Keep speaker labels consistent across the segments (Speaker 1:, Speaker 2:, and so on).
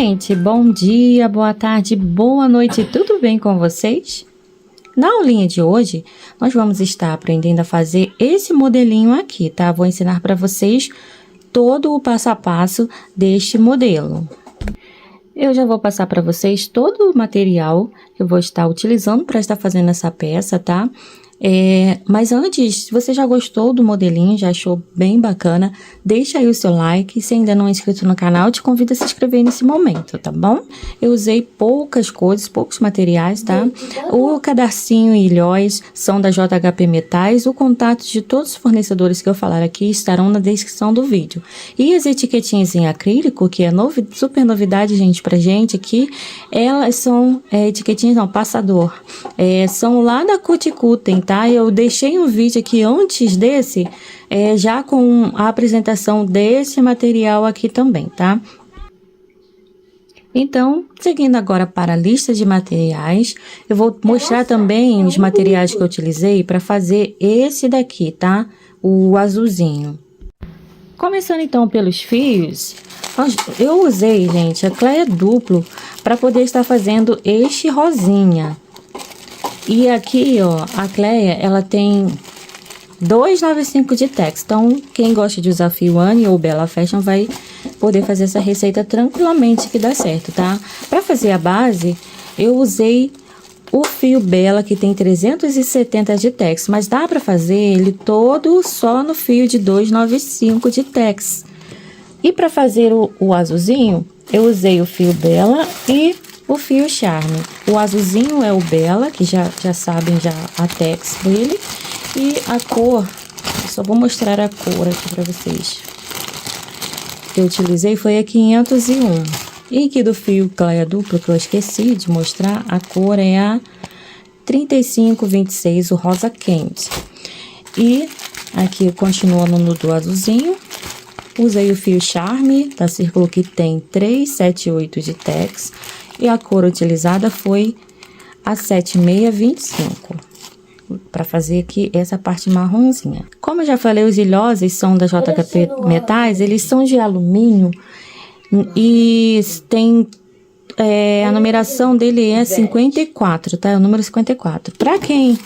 Speaker 1: gente, bom dia, boa tarde, boa noite, tudo bem com vocês? Na aulinha de hoje, nós vamos estar aprendendo a fazer esse modelinho aqui, tá? Vou ensinar para vocês todo o passo a passo deste modelo. Eu já vou passar para vocês todo o material que eu vou estar utilizando para estar fazendo essa peça, tá? Mas antes, se você já gostou do modelinho, já achou bem bacana, deixa aí o seu like. Se ainda não é inscrito no canal, te convido a se inscrever nesse momento, tá bom? Eu usei poucas cores, poucos materiais, tá? O cadarcinho e ilhóis são da JHP Metais. O contato de todos os fornecedores que eu falar aqui estarão na descrição do vídeo. E as etiquetinhas em acrílico, que é super novidade, gente, pra gente aqui, elas são etiquetinhas, não, passador. São lá da Cuticutem, tá? Eu deixei um vídeo aqui antes desse, já com a apresentação desse material aqui também, tá? Então, seguindo agora para a lista de materiais, eu vou mostrar também os materiais que eu utilizei para fazer esse daqui, tá? O azulzinho. Começando então pelos fios, eu usei, gente, a Cleia duplo para poder estar fazendo este rosinha. E aqui, ó, a Cleia, ela tem 295 de tex. Então, quem gosta de usar fio Anne ou Bella Fashion vai poder fazer essa receita tranquilamente que dá certo, tá? Para fazer a base, eu usei o fio Bella, que tem 370 de tex. Mas dá para fazer ele todo só no fio de 295 de tex. E para fazer o azulzinho, eu usei o fio Bella e o fio Charme. O azulzinho é o Bella, que já sabem já a tex dele. E a cor, eu só vou mostrar a cor aqui para vocês. Que eu utilizei foi a 501. E aqui do fio Cleia duplo, que eu esqueci de mostrar, a cor é a 3526, o rosa quente. E aqui continuando no do azulzinho, usei o fio Charme da Círculo, que tem 378 de tex. E a cor utilizada foi a 7625, para fazer aqui essa parte marronzinha. Como eu já falei, os ilhoses são da JHP Metais, eles são de alumínio e tem a numeração dele é 54, tá? É o número 54. Para quem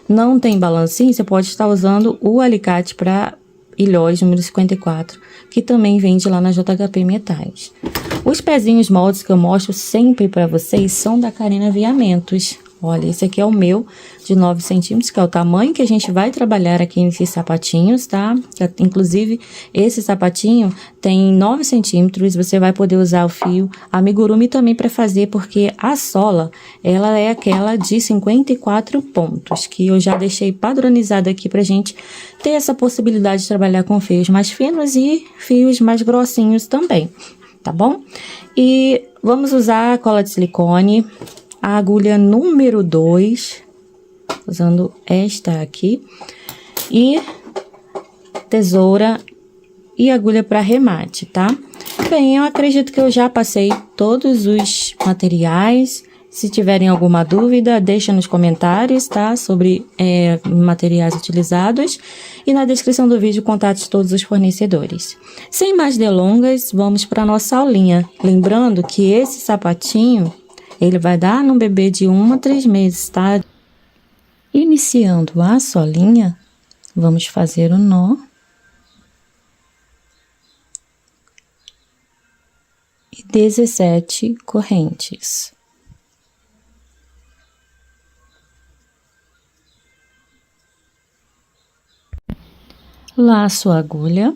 Speaker 1: não tem balancinho, você pode estar usando o alicate para ilhós número 54, que também vende lá na JHP Metais. Os pezinhos moldes que eu mostro sempre para vocês são da Karina Aviamentos. Olha, esse aqui é o meu, de 9 centímetros, que é o tamanho que a gente vai trabalhar aqui nesses sapatinhos, tá? Inclusive, esse sapatinho tem 9 centímetros, você vai poder usar o fio amigurumi também para fazer, porque a sola, ela é aquela de 54 pontos, que eu já deixei padronizada aqui pra gente ter essa possibilidade de trabalhar com fios mais finos e fios mais grossinhos também, tá bom? E vamos usar a cola de silicone, a agulha número 2, usando esta aqui, e tesoura e agulha para remate, tá? Bem, eu acredito que eu já passei todos os materiais. Se tiverem alguma dúvida, deixa nos comentários, tá? Sobre materiais utilizados. E na descrição do vídeo, contate todos os fornecedores. Sem mais delongas, vamos para a nossa aulinha. Lembrando que esse sapatinho, ele vai dar num bebê de 1 a 3 meses, tá? Iniciando a solinha, vamos fazer o nó. E 17 correntes. Laço a agulha.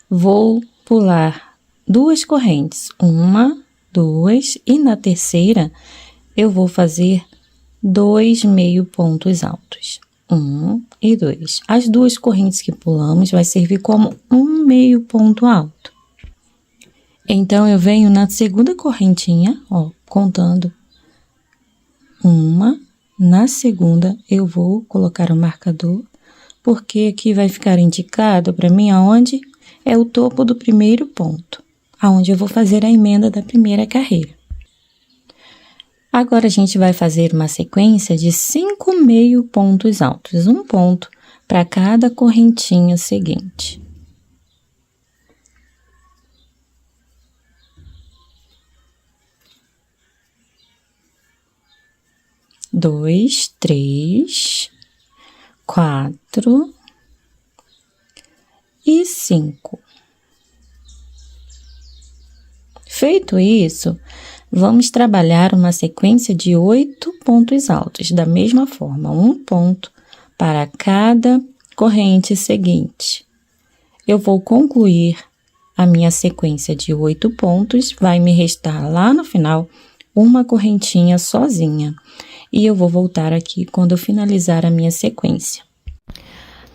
Speaker 1: Vou pular 2 correntes, 1, 2, e na terceira eu vou fazer 2 meio pontos altos, 1 e 2. As 2 correntes que pulamos vai servir como um meio ponto alto. Então, eu venho na segunda correntinha, ó, contando 1, na segunda eu vou colocar o marcador, porque aqui vai ficar indicado para mim aonde é o topo do primeiro ponto, aonde eu vou fazer a emenda da primeira carreira. Agora, a gente vai fazer uma sequência de 5 meio pontos altos, um ponto para cada correntinha seguinte. 2, 3, 4 e 5. Feito isso, vamos trabalhar uma sequência de 8 pontos altos, da mesma forma, um ponto para cada corrente seguinte. Eu vou concluir a minha sequência de 8 pontos, vai me restar lá no final uma correntinha sozinha. E eu vou voltar aqui quando eu finalizar a minha sequência.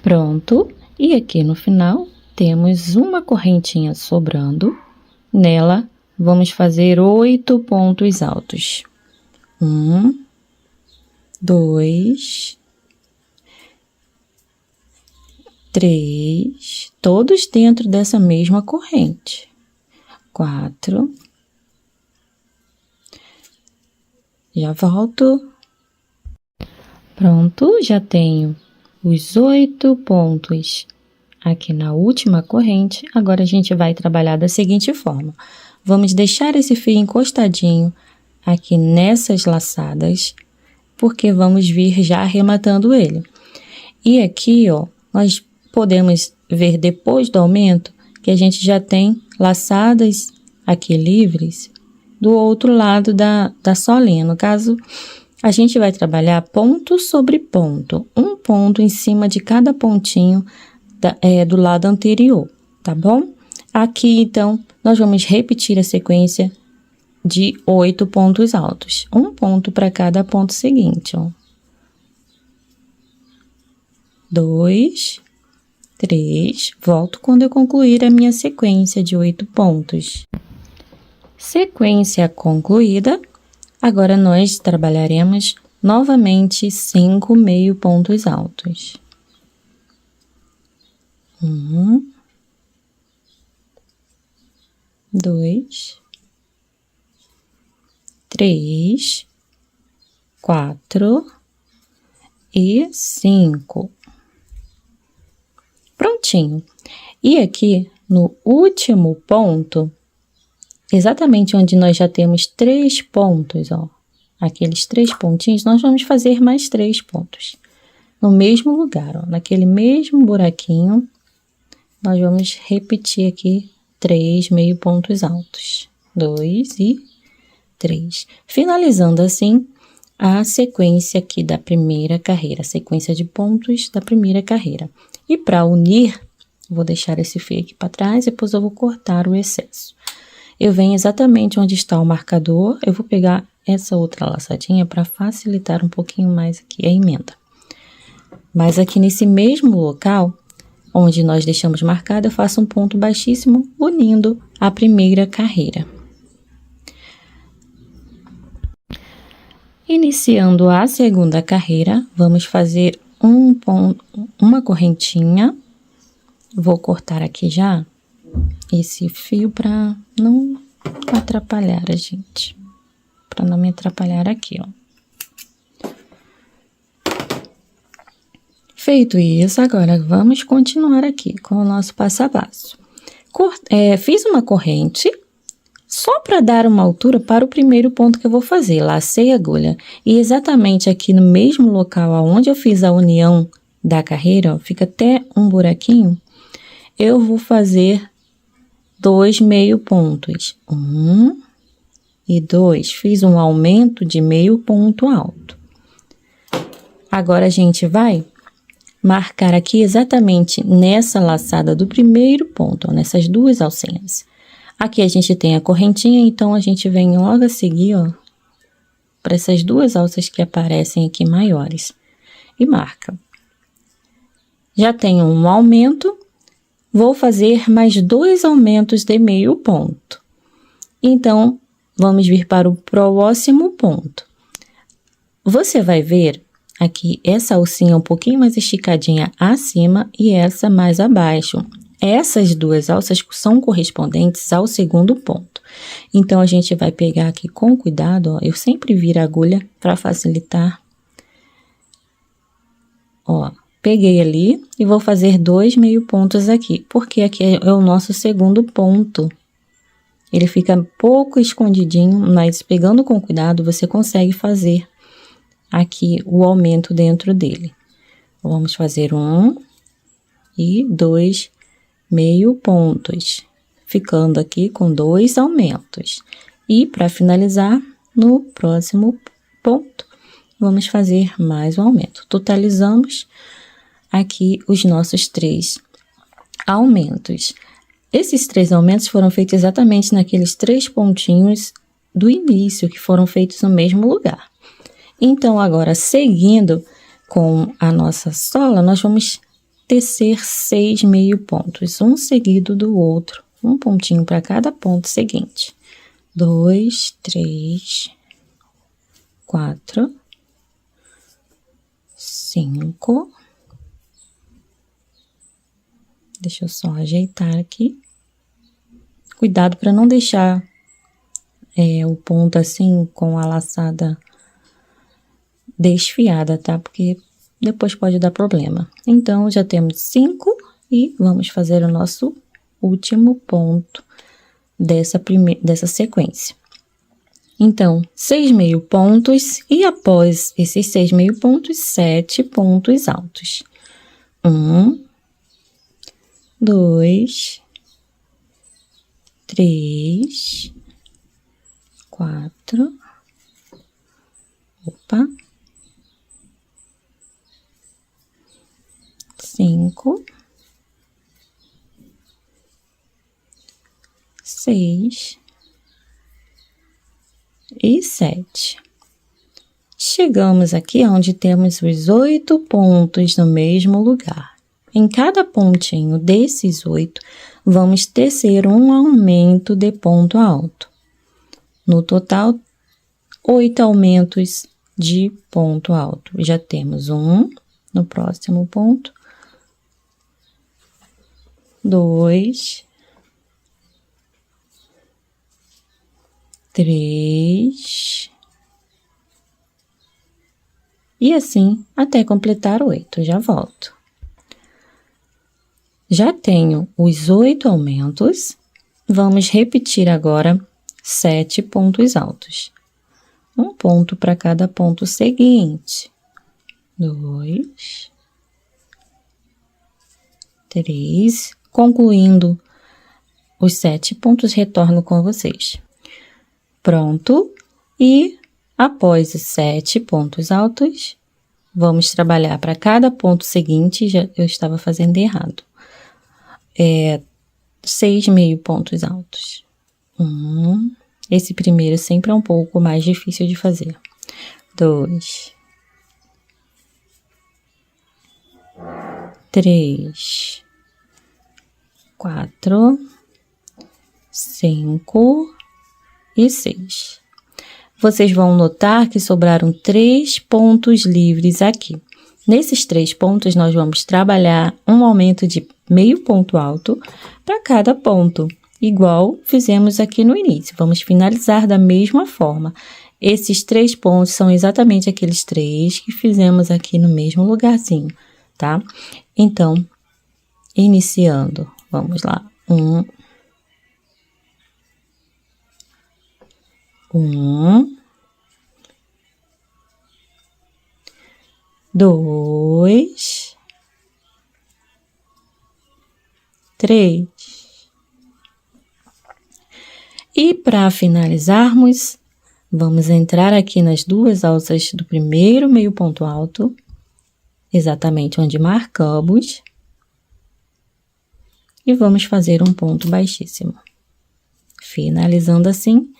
Speaker 1: Pronto, e aqui no final temos uma correntinha sobrando, nela vamos fazer 8 pontos altos. 1, 2, 3, todos dentro dessa mesma corrente. 4, já volto. Pronto, já tenho os 8 pontos aqui na última corrente. Agora a gente vai trabalhar da seguinte forma. Vamos deixar esse fio encostadinho aqui nessas laçadas, porque vamos vir já arrematando ele. E aqui, ó, nós podemos ver depois do aumento que a gente já tem laçadas aqui livres do outro lado da solinha. No caso, a gente vai trabalhar ponto sobre ponto, um ponto em cima de cada pontinho do lado anterior, tá bom? Aqui, então, nós vamos repetir a sequência de 8 pontos altos, um ponto para cada ponto seguinte, ó. 2, 3, volto quando eu concluir a minha sequência de 8 pontos. Sequência concluída, agora nós trabalharemos novamente 5 meio pontos altos. 1, 2, 3, 4 e 5. Prontinho. E aqui, no último ponto, exatamente onde nós já temos 3 pontos, ó, aqueles 3 pontinhos, nós vamos fazer mais 3 pontos. No mesmo lugar, ó, naquele mesmo buraquinho, nós vamos repetir aqui 3 meio pontos altos. 2 e 3. Finalizando assim a sequência aqui da primeira carreira, a sequência de pontos da primeira carreira. E para unir, vou deixar esse fio aqui para trás, depois eu vou cortar o excesso. Eu venho exatamente onde está o marcador, eu vou pegar essa outra laçadinha para facilitar um pouquinho mais aqui a emenda. Mas aqui nesse mesmo local, onde nós deixamos marcado, eu faço um ponto baixíssimo, unindo a primeira carreira. Iniciando a segunda carreira, vamos fazer uma correntinha. Vou cortar aqui já esse fio para não atrapalhar a gente. Para não me atrapalhar aqui, ó. Feito isso, agora vamos continuar aqui com o nosso passo a passo. Fiz uma corrente só para dar uma altura para o primeiro ponto que eu vou fazer. Lacei a agulha e exatamente aqui no mesmo local onde eu fiz a união da carreira, ó, fica até um buraquinho, eu vou fazer 2 meio pontos. 1 e 2. Fiz um aumento de meio ponto alto. Agora a gente vai marcar aqui exatamente nessa laçada do primeiro ponto, ó, nessas duas alcinhas. Aqui a gente tem a correntinha, então a gente vem logo a seguir, ó, para essas duas alças que aparecem aqui maiores. E marca. Já tenho um aumento, vou fazer mais 2 aumentos de meio ponto. Então, vamos vir para o próximo ponto. Você vai ver aqui essa alcinha um pouquinho mais esticadinha acima e essa mais abaixo. Essas duas alças são correspondentes ao segundo ponto. Então, a gente vai pegar aqui com cuidado, ó, eu sempre viro a agulha para facilitar. Ó, peguei ali e vou fazer 2 meio pontos aqui, porque aqui é o nosso segundo ponto. Ele fica um pouco escondidinho, mas pegando com cuidado, você consegue fazer aqui o aumento dentro dele. Vamos fazer 1 e 2 meio pontos, ficando aqui com 2 aumentos. E para finalizar, no próximo ponto, vamos fazer mais um aumento. Totalizamos aqui os nossos 3 aumentos. Esses 3 aumentos foram feitos exatamente naqueles 3 pontinhos do início, que foram feitos no mesmo lugar. Então, agora, seguindo com a nossa sola, nós vamos tecer 6 meio pontos, um seguido do outro, um pontinho para cada ponto seguinte. 2, 3, 4, 5. Deixa eu só ajeitar aqui. Cuidado para não deixar o ponto assim com a laçada desfiada, tá? Porque depois pode dar problema. Então, já temos 5 e vamos fazer o nosso último ponto dessa sequência. Então, 6 meio pontos e após esses 6 meio pontos, 7 pontos altos. 1, 2, 3, 4, opa, 5, 6 e 7. Chegamos aqui onde temos os 8 pontos no mesmo lugar. Em cada pontinho desses 8, vamos tecer um aumento de ponto alto. No total, 8 aumentos de ponto alto. Já temos 1 no próximo ponto, 2, 3, e assim até completar 8. Já volto. Já tenho os 8 aumentos, vamos repetir agora 7 pontos altos. Um ponto para cada ponto seguinte. 2, 3, concluindo os 7 pontos, retorno com vocês. Pronto, e após os 7 pontos altos, vamos trabalhar para cada ponto seguinte, eu estava fazendo errado. 6 meio pontos altos. Esse primeiro sempre é um pouco mais difícil de fazer. 2, 3, 4, 5 e 6. Vocês vão notar que sobraram 3 pontos livres aqui. Nesses 3 pontos, nós vamos trabalhar um aumento de meio ponto alto para cada ponto, igual fizemos aqui no início. Vamos finalizar da mesma forma. Esses 3 pontos são exatamente aqueles 3 que fizemos aqui no mesmo lugarzinho, tá? Então, iniciando, vamos lá. 1, 2, 3. E para finalizarmos, vamos entrar aqui nas 2 alças do primeiro meio ponto alto, exatamente onde marcamos, e vamos fazer um ponto baixíssimo. Finalizando assim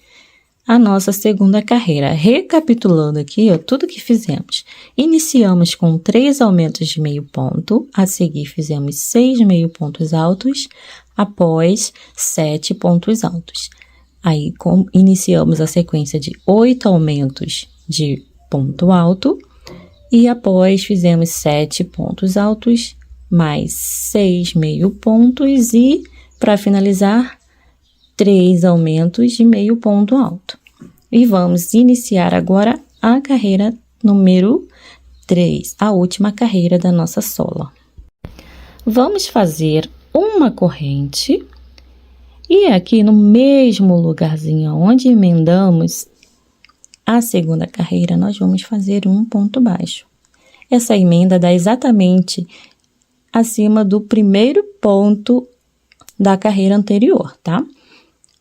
Speaker 1: a nossa segunda carreira. Recapitulando aqui, ó, tudo que fizemos. Iniciamos com 3 aumentos de meio ponto, a seguir fizemos 6 meio pontos altos, após 7 pontos altos. Aí, iniciamos a sequência de 8 aumentos de ponto alto, e após fizemos 7 pontos altos, mais 6 meio pontos, e, para finalizar, 3 aumentos de meio ponto alto. E vamos iniciar agora a carreira número 3, a última carreira da nossa sola. Vamos fazer uma corrente e aqui no mesmo lugarzinho onde emendamos, a segunda carreira, nós vamos fazer um ponto baixo. Essa emenda dá exatamente acima do primeiro ponto da carreira anterior, tá?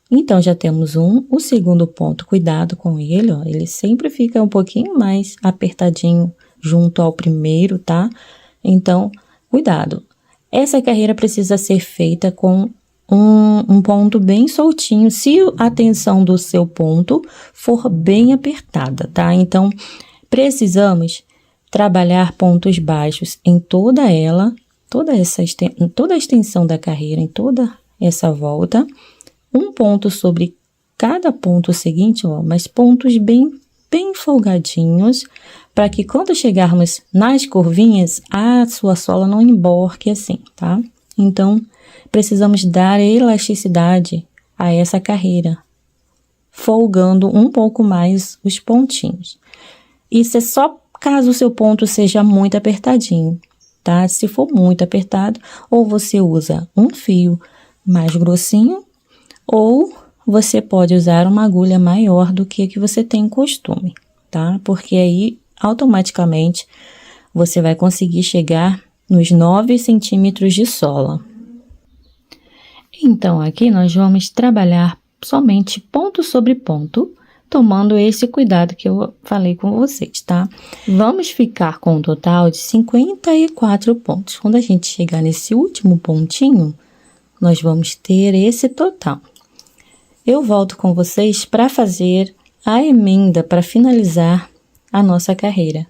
Speaker 1: Então, já temos o segundo ponto, cuidado com ele, ó, ele sempre fica um pouquinho mais apertadinho junto ao primeiro, tá? Então, cuidado. Essa carreira precisa ser feita com um ponto bem soltinho, se a tensão do seu ponto for bem apertada, tá? Então, precisamos trabalhar pontos baixos em toda a extensão da carreira, em toda essa volta, um ponto sobre cada ponto seguinte, ó, mas pontos bem folgadinhos, para que quando chegarmos nas curvinhas, a sua sola não emborque assim, tá? Então, precisamos dar elasticidade a essa carreira, folgando um pouco mais os pontinhos. Isso é só caso o seu ponto seja muito apertadinho, tá? Se for muito apertado, ou você usa um fio mais grossinho, ou você pode usar uma agulha maior do que a que você tem costume, tá? Porque aí, automaticamente, você vai conseguir chegar nos 9 centímetros de sola. Então, aqui nós vamos trabalhar somente ponto sobre ponto, tomando esse cuidado que eu falei com vocês, tá? Vamos ficar com um total de 54 pontos. Quando a gente chegar nesse último pontinho, nós vamos ter esse total. Eu volto com vocês para fazer a emenda, para finalizar a nossa carreira.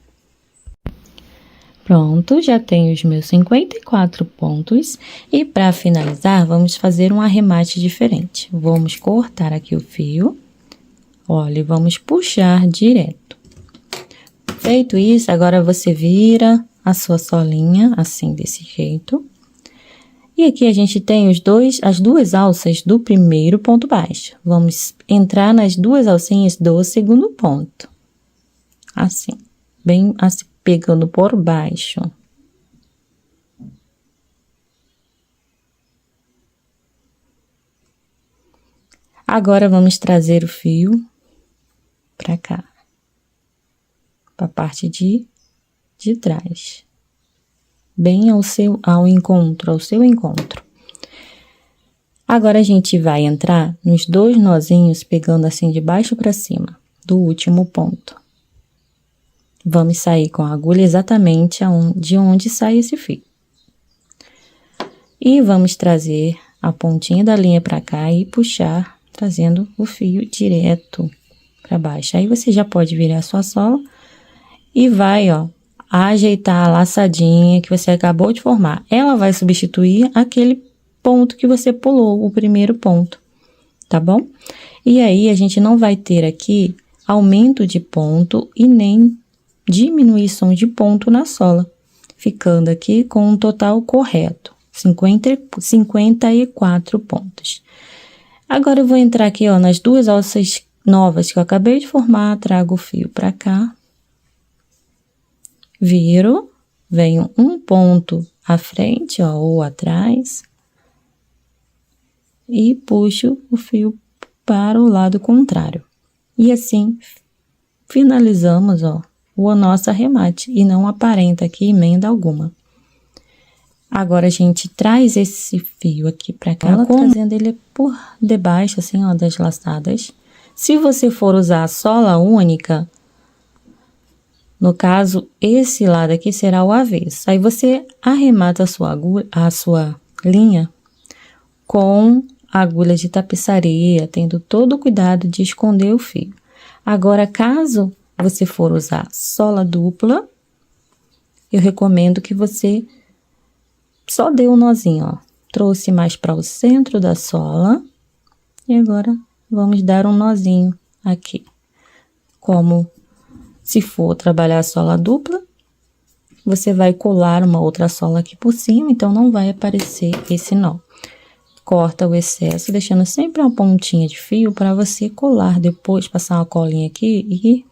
Speaker 1: Pronto, já tenho os meus 54 pontos e para finalizar, vamos fazer um arremate diferente. Vamos cortar aqui o fio, olha, e vamos puxar direto. Feito isso, agora você vira a sua solinha, assim, desse jeito. E aqui a gente tem as duas alças do primeiro ponto baixo. Vamos entrar nas duas alcinhas do segundo ponto. Assim, bem assim, pegando por baixo. Agora, vamos trazer o fio pra cá, pra parte de trás. Bem ao seu encontro. Agora, a gente vai entrar nos 2 nozinhos, pegando assim de baixo pra cima, do último ponto. Vamos sair com a agulha exatamente de onde sai esse fio. E vamos trazer a pontinha da linha pra cá e puxar, trazendo o fio direto pra baixo. Aí, você já pode virar a sua sola e vai, ó, ajeitar a laçadinha que você acabou de formar. Ela vai substituir aquele ponto que você pulou, o primeiro ponto, tá bom? E aí, a gente não vai ter aqui aumento de ponto e nem diminuição de ponto na sola, ficando aqui com um total correto, 54 pontos. Agora, eu vou entrar aqui, ó, nas duas alças novas que eu acabei de formar, trago o fio pra cá, viro, venho um ponto à frente, ó, ou atrás, e puxo o fio para o lado contrário. E assim, finalizamos, ó, o nosso arremate, e não aparenta aqui emenda alguma. Agora, a gente traz esse fio aqui pra cá, trazendo ele por debaixo, assim, ó, das laçadas. Se você for usar a sola única, no caso, esse lado aqui será o avesso. Aí, você arremata a sua linha com agulha de tapeçaria, tendo todo o cuidado de esconder o fio. Agora, caso você for usar sola dupla, eu recomendo que você só dê um nozinho, ó. Trouxe mais para o centro da sola. E agora, vamos dar um nozinho aqui. Como se for trabalhar a sola dupla, você vai colar uma outra sola aqui por cima, então não vai aparecer esse nó. Corta o excesso, deixando sempre uma pontinha de fio para você colar depois, passar uma colinha aqui e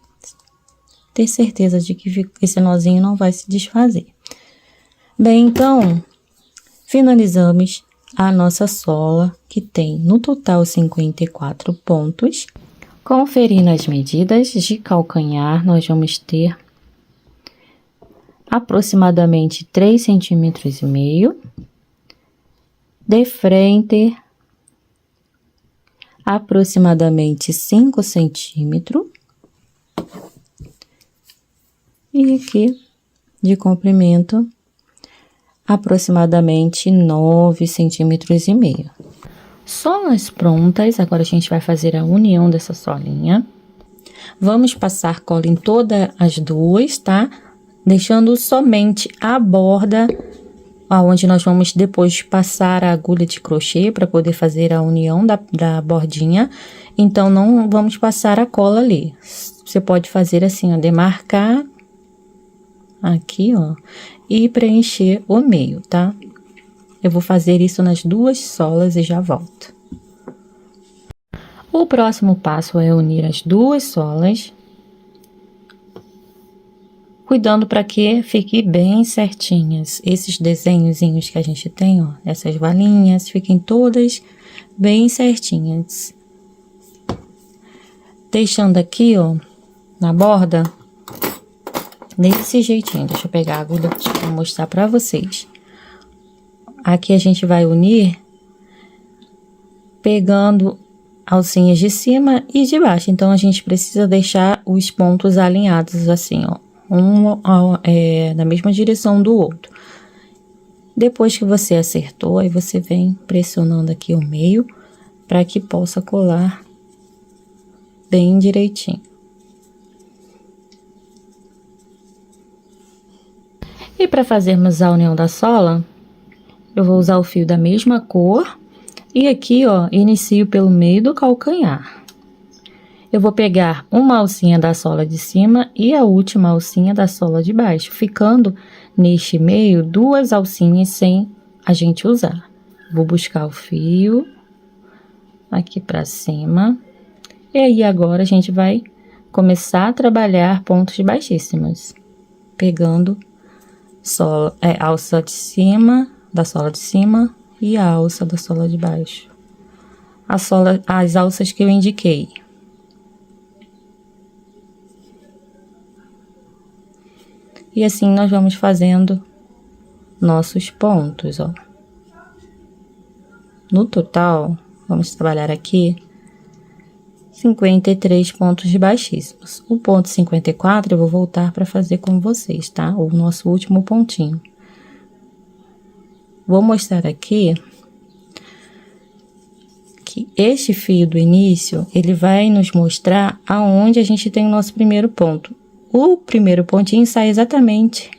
Speaker 1: ter certeza de que esse nozinho não vai se desfazer. Bem, então, finalizamos a nossa sola, que tem no total 54 pontos. Conferindo as medidas de calcanhar, nós vamos ter aproximadamente 3,5 centímetros. De frente, aproximadamente 5 centímetros. E aqui, de comprimento, aproximadamente 9,5 centímetros. Solas prontas, agora a gente vai fazer a união dessa solinha. Vamos passar cola em todas as duas, tá? Deixando somente a borda, aonde nós vamos depois passar a agulha de crochê para poder fazer a união da bordinha. Então, não vamos passar a cola ali. Você pode fazer assim, ó, demarcar aqui, ó, e preencher o meio, tá? Eu vou fazer isso nas duas solas e já volto. O próximo passo é unir as duas solas, cuidando para que fique bem certinhas. Esses desenhozinhos que a gente tem, ó, essas valinhas, fiquem todas bem certinhas. Deixando aqui, ó, na borda, desse jeitinho. Deixa eu pegar a agulha para mostrar para vocês. Aqui a gente vai unir pegando alcinhas de cima e de baixo. Então, a gente precisa deixar os pontos alinhados assim, ó. Na mesma direção do outro. Depois que você acertou, aí você vem pressionando aqui o meio para que possa colar bem direitinho. E para fazermos a união da sola, eu vou usar o fio da mesma cor e aqui, ó, inicio pelo meio do calcanhar. Eu vou pegar uma alcinha da sola de cima e a última alcinha da sola de baixo, ficando neste meio duas alcinhas sem a gente usar. Vou buscar o fio aqui pra cima. E aí, agora a gente vai começar a trabalhar pontos baixíssimos, pegando alça de cima, da sola de cima e a alça da sola de baixo. As alças que eu indiquei. E assim nós vamos fazendo nossos pontos, ó. No total, vamos trabalhar aqui 53 pontos baixíssimos. O ponto 54 eu vou voltar para fazer com vocês, tá? O nosso último pontinho. Vou mostrar aqui que este fio do início, ele vai nos mostrar aonde a gente tem o nosso primeiro ponto. O primeiro pontinho sai exatamente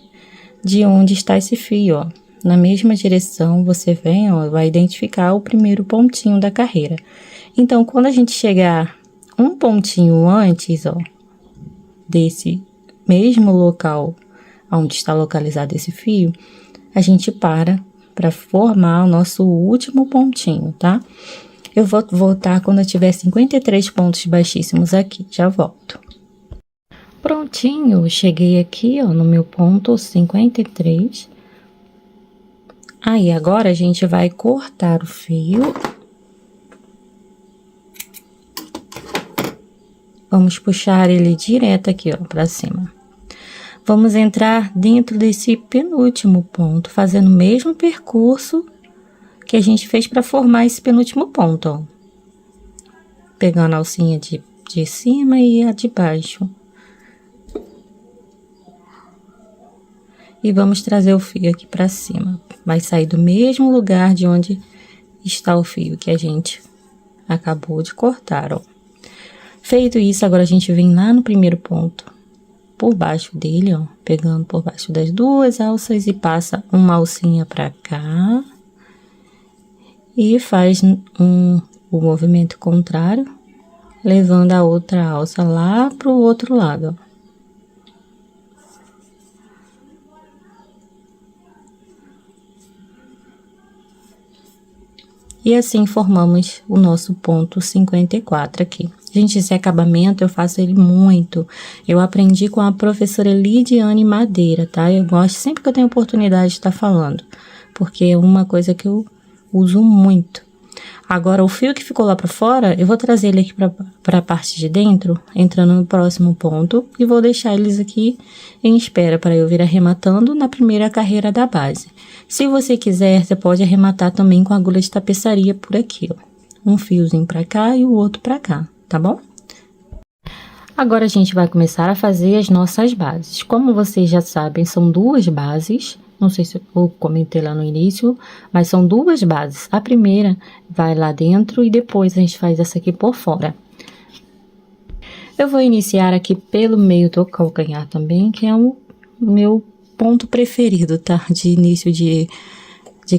Speaker 1: de onde está esse fio, ó. Na mesma direção, você vem, ó, vai identificar o primeiro pontinho da carreira. Então, quando a gente chegar um pontinho antes, ó, desse mesmo local onde está localizado esse fio, a gente para formar o nosso último pontinho, tá? Eu vou voltar quando eu tiver 53 pontos baixíssimos aqui, já volto. Prontinho, cheguei aqui, ó, no meu ponto 53. Aí, agora a gente vai cortar o fio. Vamos puxar ele direto aqui, ó, pra cima. Vamos entrar dentro desse penúltimo ponto, fazendo o mesmo percurso que a gente fez para formar esse penúltimo ponto, ó. Pegando a alcinha de cima e a de baixo. E vamos trazer o fio aqui pra cima. Vai sair do mesmo lugar de onde está o fio que a gente acabou de cortar, ó. Feito isso, agora a gente vem lá no primeiro ponto, por baixo dele, ó, pegando por baixo das duas alças e passa uma alcinha pra cá. E faz o movimento contrário, levando a outra alça lá pro outro lado, ó. E assim formamos o nosso ponto 54 aqui. Gente, esse acabamento eu faço ele muito. Eu aprendi com a professora Lidiane Madeira, tá? Eu gosto sempre que eu tenho oportunidade de estar falando, porque é uma coisa que eu uso muito. Agora, o fio que ficou lá pra fora, eu vou trazer ele aqui pra parte de dentro, entrando no próximo ponto, e vou deixar eles aqui em espera para eu vir arrematando na primeira carreira da base. Se você quiser, você pode arrematar também com agulha de tapeçaria por aqui, ó. Um fiozinho pra cá e o outro pra cá, tá bom? Agora, a gente vai começar a fazer as nossas bases. Como vocês já sabem, são duas bases. Não sei se eu comentei lá no início, mas são duas bases. A primeira vai lá dentro e depois a gente faz essa aqui por fora. Eu vou iniciar aqui pelo meio do calcanhar também, que é o meu ponto preferido, tá? De início de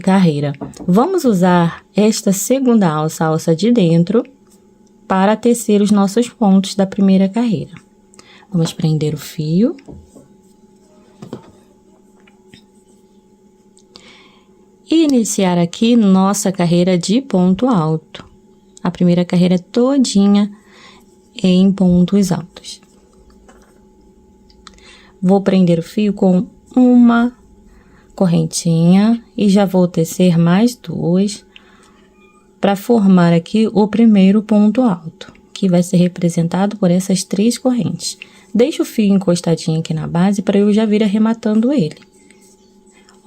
Speaker 1: carreira. Vamos usar esta segunda alça, a alça de dentro, para tecer os nossos pontos da primeira carreira. Vamos prender o fio. E iniciar aqui nossa carreira de ponto alto. A primeira carreira todinha em pontos altos. Vou prender o fio com uma correntinha e já vou tecer mais duas para formar aqui o primeiro ponto alto, que vai ser representado por essas 3 correntes. Deixa o fio encostadinho aqui na base para eu já vir arrematando ele.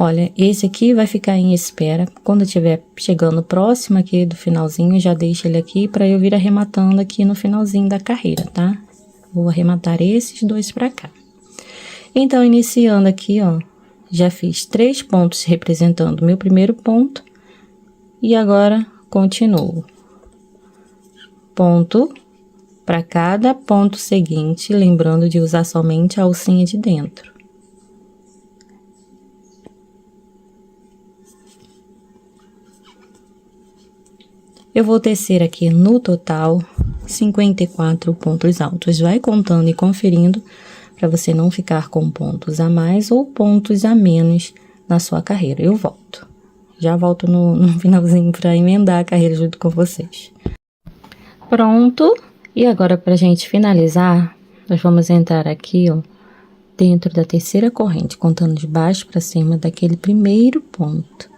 Speaker 1: Olha, esse aqui vai ficar em espera. Quando eu estiver chegando próximo aqui do finalzinho, já deixo ele aqui para eu vir arrematando aqui no finalzinho da carreira, tá? Vou arrematar esses 2 pra cá. Então, iniciando aqui, ó, já fiz 3 pontos representando o meu primeiro ponto. E agora, continuo. Ponto para cada ponto seguinte, lembrando de usar somente a alcinha de dentro. Eu vou tecer aqui no total 54 pontos altos. Vai contando e conferindo para você não ficar com pontos a mais ou pontos a menos na sua carreira. Eu volto. Já volto no finalzinho para emendar a carreira junto com vocês. Pronto. E agora, pra gente finalizar, nós vamos entrar aqui, ó, dentro da terceira corrente, contando de baixo para cima daquele primeiro ponto.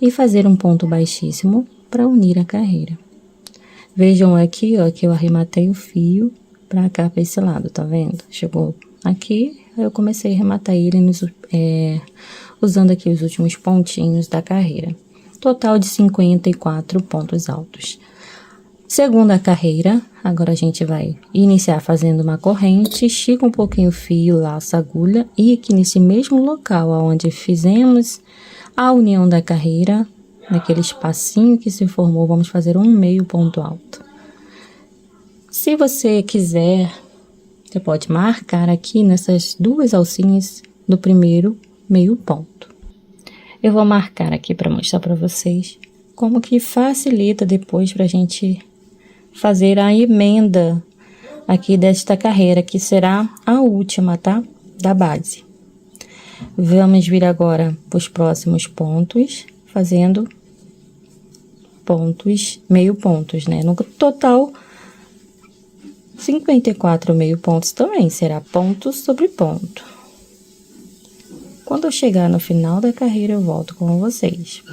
Speaker 1: E fazer um ponto baixíssimo para unir a carreira. Vejam aqui, ó, que eu arrematei o fio pra cá, pra esse lado, tá vendo? Chegou aqui, aí eu comecei a arrematar ele usando aqui os últimos pontinhos da carreira. Total de 54 pontos altos. Segunda carreira, agora a gente vai iniciar fazendo uma corrente, estica um pouquinho o fio, laça a agulha, e aqui nesse mesmo local onde fizemos a união da carreira, naquele espacinho que se formou, vamos fazer um meio ponto alto. Se você quiser, você pode marcar aqui nessas 2 alcinhas do primeiro meio ponto. Eu vou marcar aqui para mostrar para vocês como que facilita depois pra gente fazer a emenda aqui desta carreira, que será a última, tá? Da base. Vamos vir agora para os próximos pontos, fazendo pontos, meio pontos, né? No total, 54 meio pontos também, será ponto sobre ponto. Quando eu chegar no final da carreira, eu volto com vocês.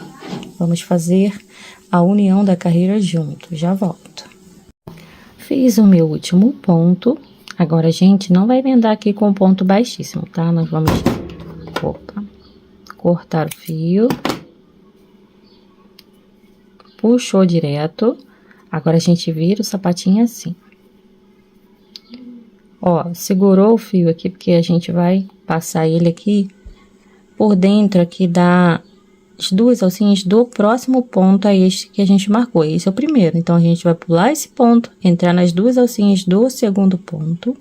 Speaker 1: Vamos fazer a união da carreira junto, já volto. Fiz o meu último ponto, agora a gente não vai emendar aqui com ponto baixíssimo, tá? Nós vamos, cortar o fio. Puxou direto, agora a gente vira o sapatinho assim. Ó, segurou o fio aqui, porque a gente vai passar ele aqui por dentro aqui das 2 alcinhas do próximo ponto a este que a gente marcou. Esse é o primeiro, então a gente vai pular esse ponto, entrar nas 2 alcinhas do segundo ponto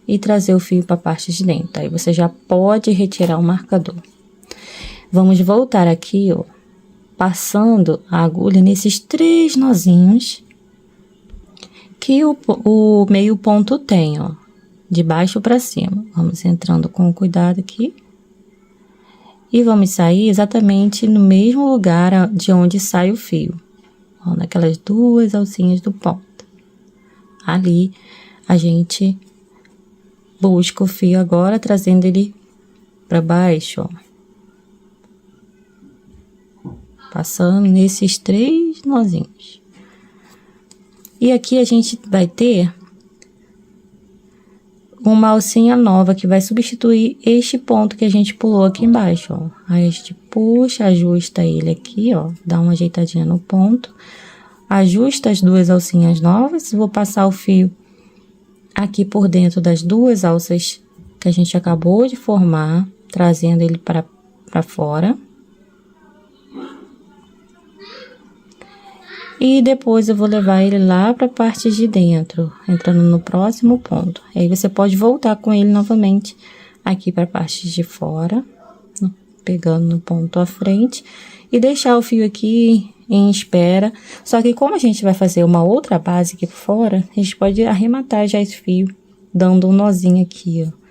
Speaker 1: e trazer o fio para a parte de dentro. Aí você já pode retirar o marcador. Vamos voltar aqui, ó, passando a agulha nesses 3 nozinhos que o meio ponto tem, ó, de baixo para cima. Vamos entrando com cuidado aqui. E vamos sair exatamente no mesmo lugar de onde sai o fio. Ó, naquelas 2 alcinhas do ponto. Ali, a gente busca o fio agora, trazendo ele para baixo, ó. passando nesses 3 nozinhos. E aqui a gente vai ter uma alcinha nova que vai substituir este ponto que a gente pulou aqui embaixo, ó. Aí a gente puxa, ajusta ele aqui, ó, dá uma ajeitadinha no ponto, ajusta as 2 alcinhas novas, vou passar o fio aqui por dentro das 2 alças que a gente acabou de formar, trazendo ele para fora. E depois eu vou levar ele lá para a parte de dentro, entrando no próximo ponto. Aí você pode voltar com ele novamente aqui para a parte de fora, pegando no ponto à frente, e deixar o fio aqui em espera. Só que como a gente vai fazer uma outra base aqui por fora, a gente pode arrematar já esse fio, dando um nozinho aqui, ó.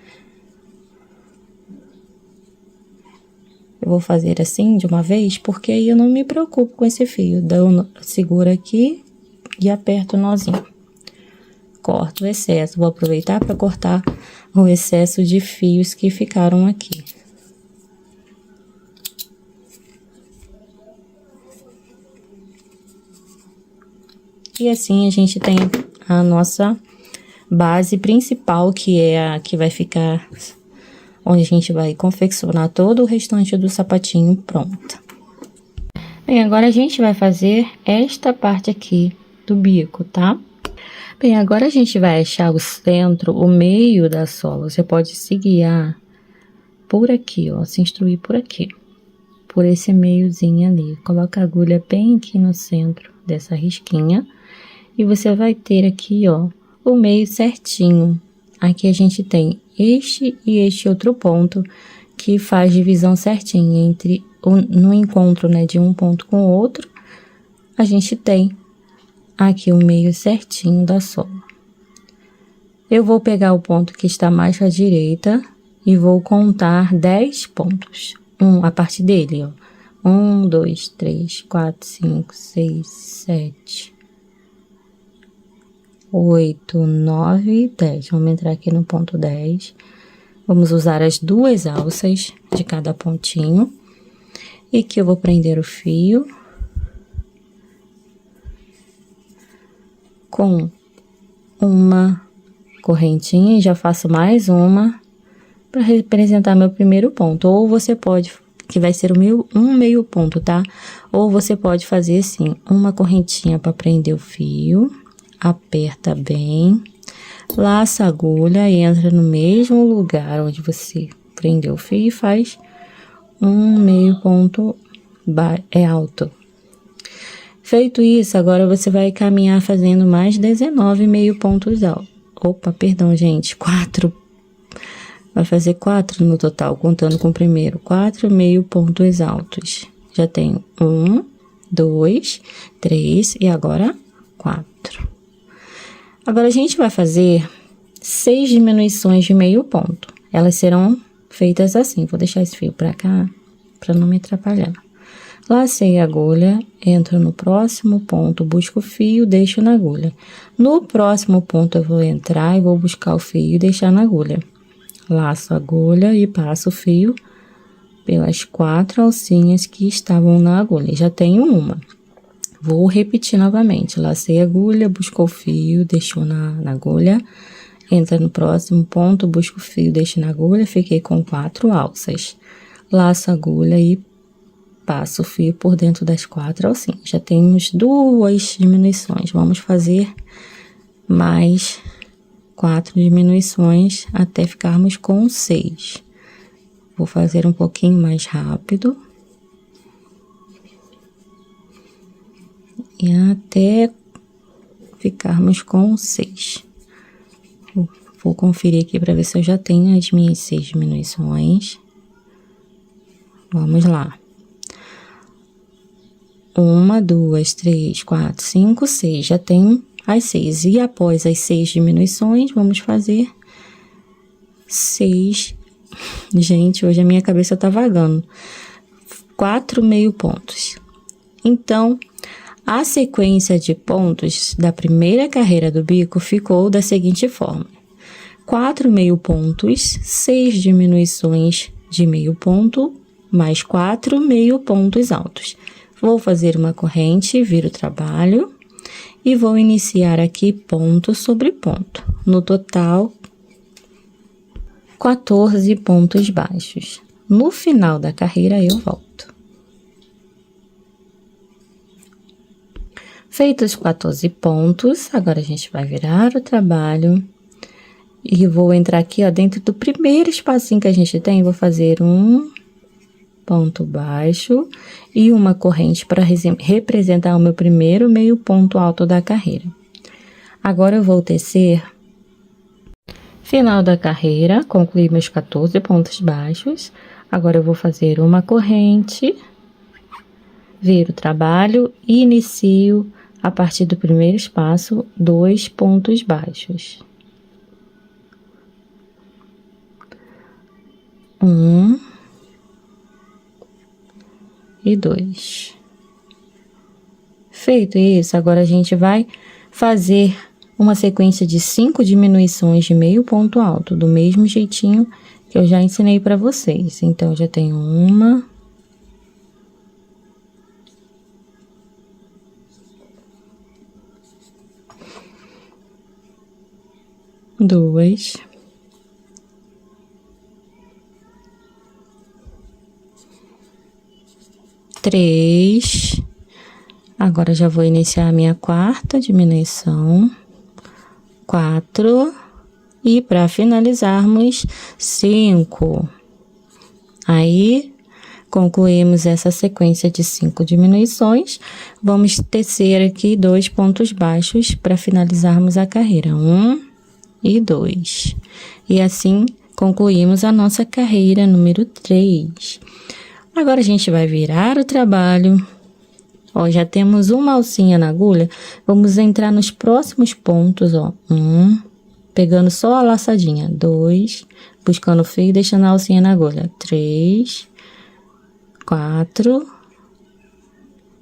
Speaker 1: Eu vou fazer assim de uma vez, porque aí eu não me preocupo com esse fio. Seguro aqui e aperto o nozinho. Corto o excesso. Vou aproveitar para cortar o excesso de fios que ficaram aqui. E assim a gente tem a nossa base principal, que é a que vai ficar... onde a gente vai confeccionar todo o restante do sapatinho pronto. Bem, agora a gente vai fazer esta parte aqui do bico, tá? Bem, agora a gente vai achar o centro, o meio da sola. Você pode se guiar por aqui, ó, se instruir por aqui, por esse meiozinho ali. Coloca a agulha bem aqui no centro dessa risquinha e você vai ter aqui, ó, o meio certinho. Aqui a gente tem este e este outro ponto que faz divisão certinha entre no encontro, né, de um ponto com o outro. A gente tem aqui o meio certinho da sola. Eu vou pegar o ponto que está mais à direita e vou contar 10 pontos. A partir dele, ó. 1, 2, 3, 4, 5, 6, 7, 8, 9 e 10. Vamos entrar aqui no ponto 10. Vamos usar as 2 alças de cada pontinho. E aqui eu vou prender o fio com uma correntinha e já faço mais uma para representar meu primeiro ponto. Ou você pode, que vai ser um meio ponto, tá? Ou você pode fazer assim, uma correntinha para prender o fio. Aperta bem, laça a agulha, entra no mesmo lugar onde você prendeu o fio e faz um meio ponto alto. Feito isso, agora você vai caminhar fazendo mais 19 meio pontos altos. Opa, perdão, gente, 4. Vai fazer 4 no total, contando com o primeiro. 4 meio pontos altos. Já tenho 1, 2, 3 e agora 4. Agora, a gente vai fazer 6 diminuições de meio ponto. Elas serão feitas assim. Vou deixar esse fio pra cá, pra não me atrapalhar. Lacei a agulha, entro no próximo ponto, busco o fio, deixo na agulha. No próximo ponto, eu vou entrar e vou buscar o fio e deixar na agulha. Laço a agulha e passo o fio pelas 4 alcinhas que estavam na agulha. Já tenho uma. Vou repetir novamente. Lacei a agulha, busco o fio, deixo na agulha. Entra no próximo ponto, busco o fio, deixo na agulha. Fiquei com 4 alças. Laço a agulha e passo o fio por dentro das 4 alcinhas. Já temos 2 diminuições. Vamos fazer mais 4 diminuições até ficarmos com 6. Vou fazer um pouquinho mais rápido. E até ficarmos com 6. Vou conferir aqui para ver se eu já tenho as minhas 6 diminuições. Vamos lá. 1, 2, 3, 4, 5, 6. Já tenho as 6. E após as 6 diminuições, vamos fazer 6. Gente, hoje a minha cabeça tá vagando. 4 meio pontos. Então, a sequência de pontos da primeira carreira do bico ficou da seguinte forma: 4 meio pontos, 6 diminuições de meio ponto, mais 4 meio pontos altos. Vou fazer uma corrente, viro o trabalho e vou iniciar aqui ponto sobre ponto. No total, 14 pontos baixos. No final da carreira, eu volto. Feitos 14 pontos, agora a gente vai virar o trabalho e vou entrar aqui, ó, dentro do primeiro espacinho que a gente tem, vou fazer um ponto baixo e uma corrente para representar o meu primeiro meio ponto alto da carreira. Agora eu vou tecer. Final da carreira, concluí meus 14 pontos baixos. Agora eu vou fazer uma corrente, viro o trabalho e inicio a partir do primeiro espaço 2 pontos baixos. 1 e 2. Feito isso, agora a gente vai fazer uma sequência de 5 diminuições de meio ponto alto, do mesmo jeitinho que eu já ensinei para vocês. Então, eu já tenho uma, duas, três. Agora, já vou iniciar a minha quarta diminuição. 4 e para finalizarmos 5. Aí, concluímos essa sequência de 5 diminuições. Vamos tecer aqui 2 pontos baixos para finalizarmos a carreira. 1 e 2. E assim, concluímos a nossa carreira número 3. Agora, a gente vai virar o trabalho. Ó, já temos uma alcinha na agulha, vamos entrar nos próximos pontos, ó. 1, pegando só a laçadinha. 2, buscando o fio e deixando a alcinha na agulha. 3, 4,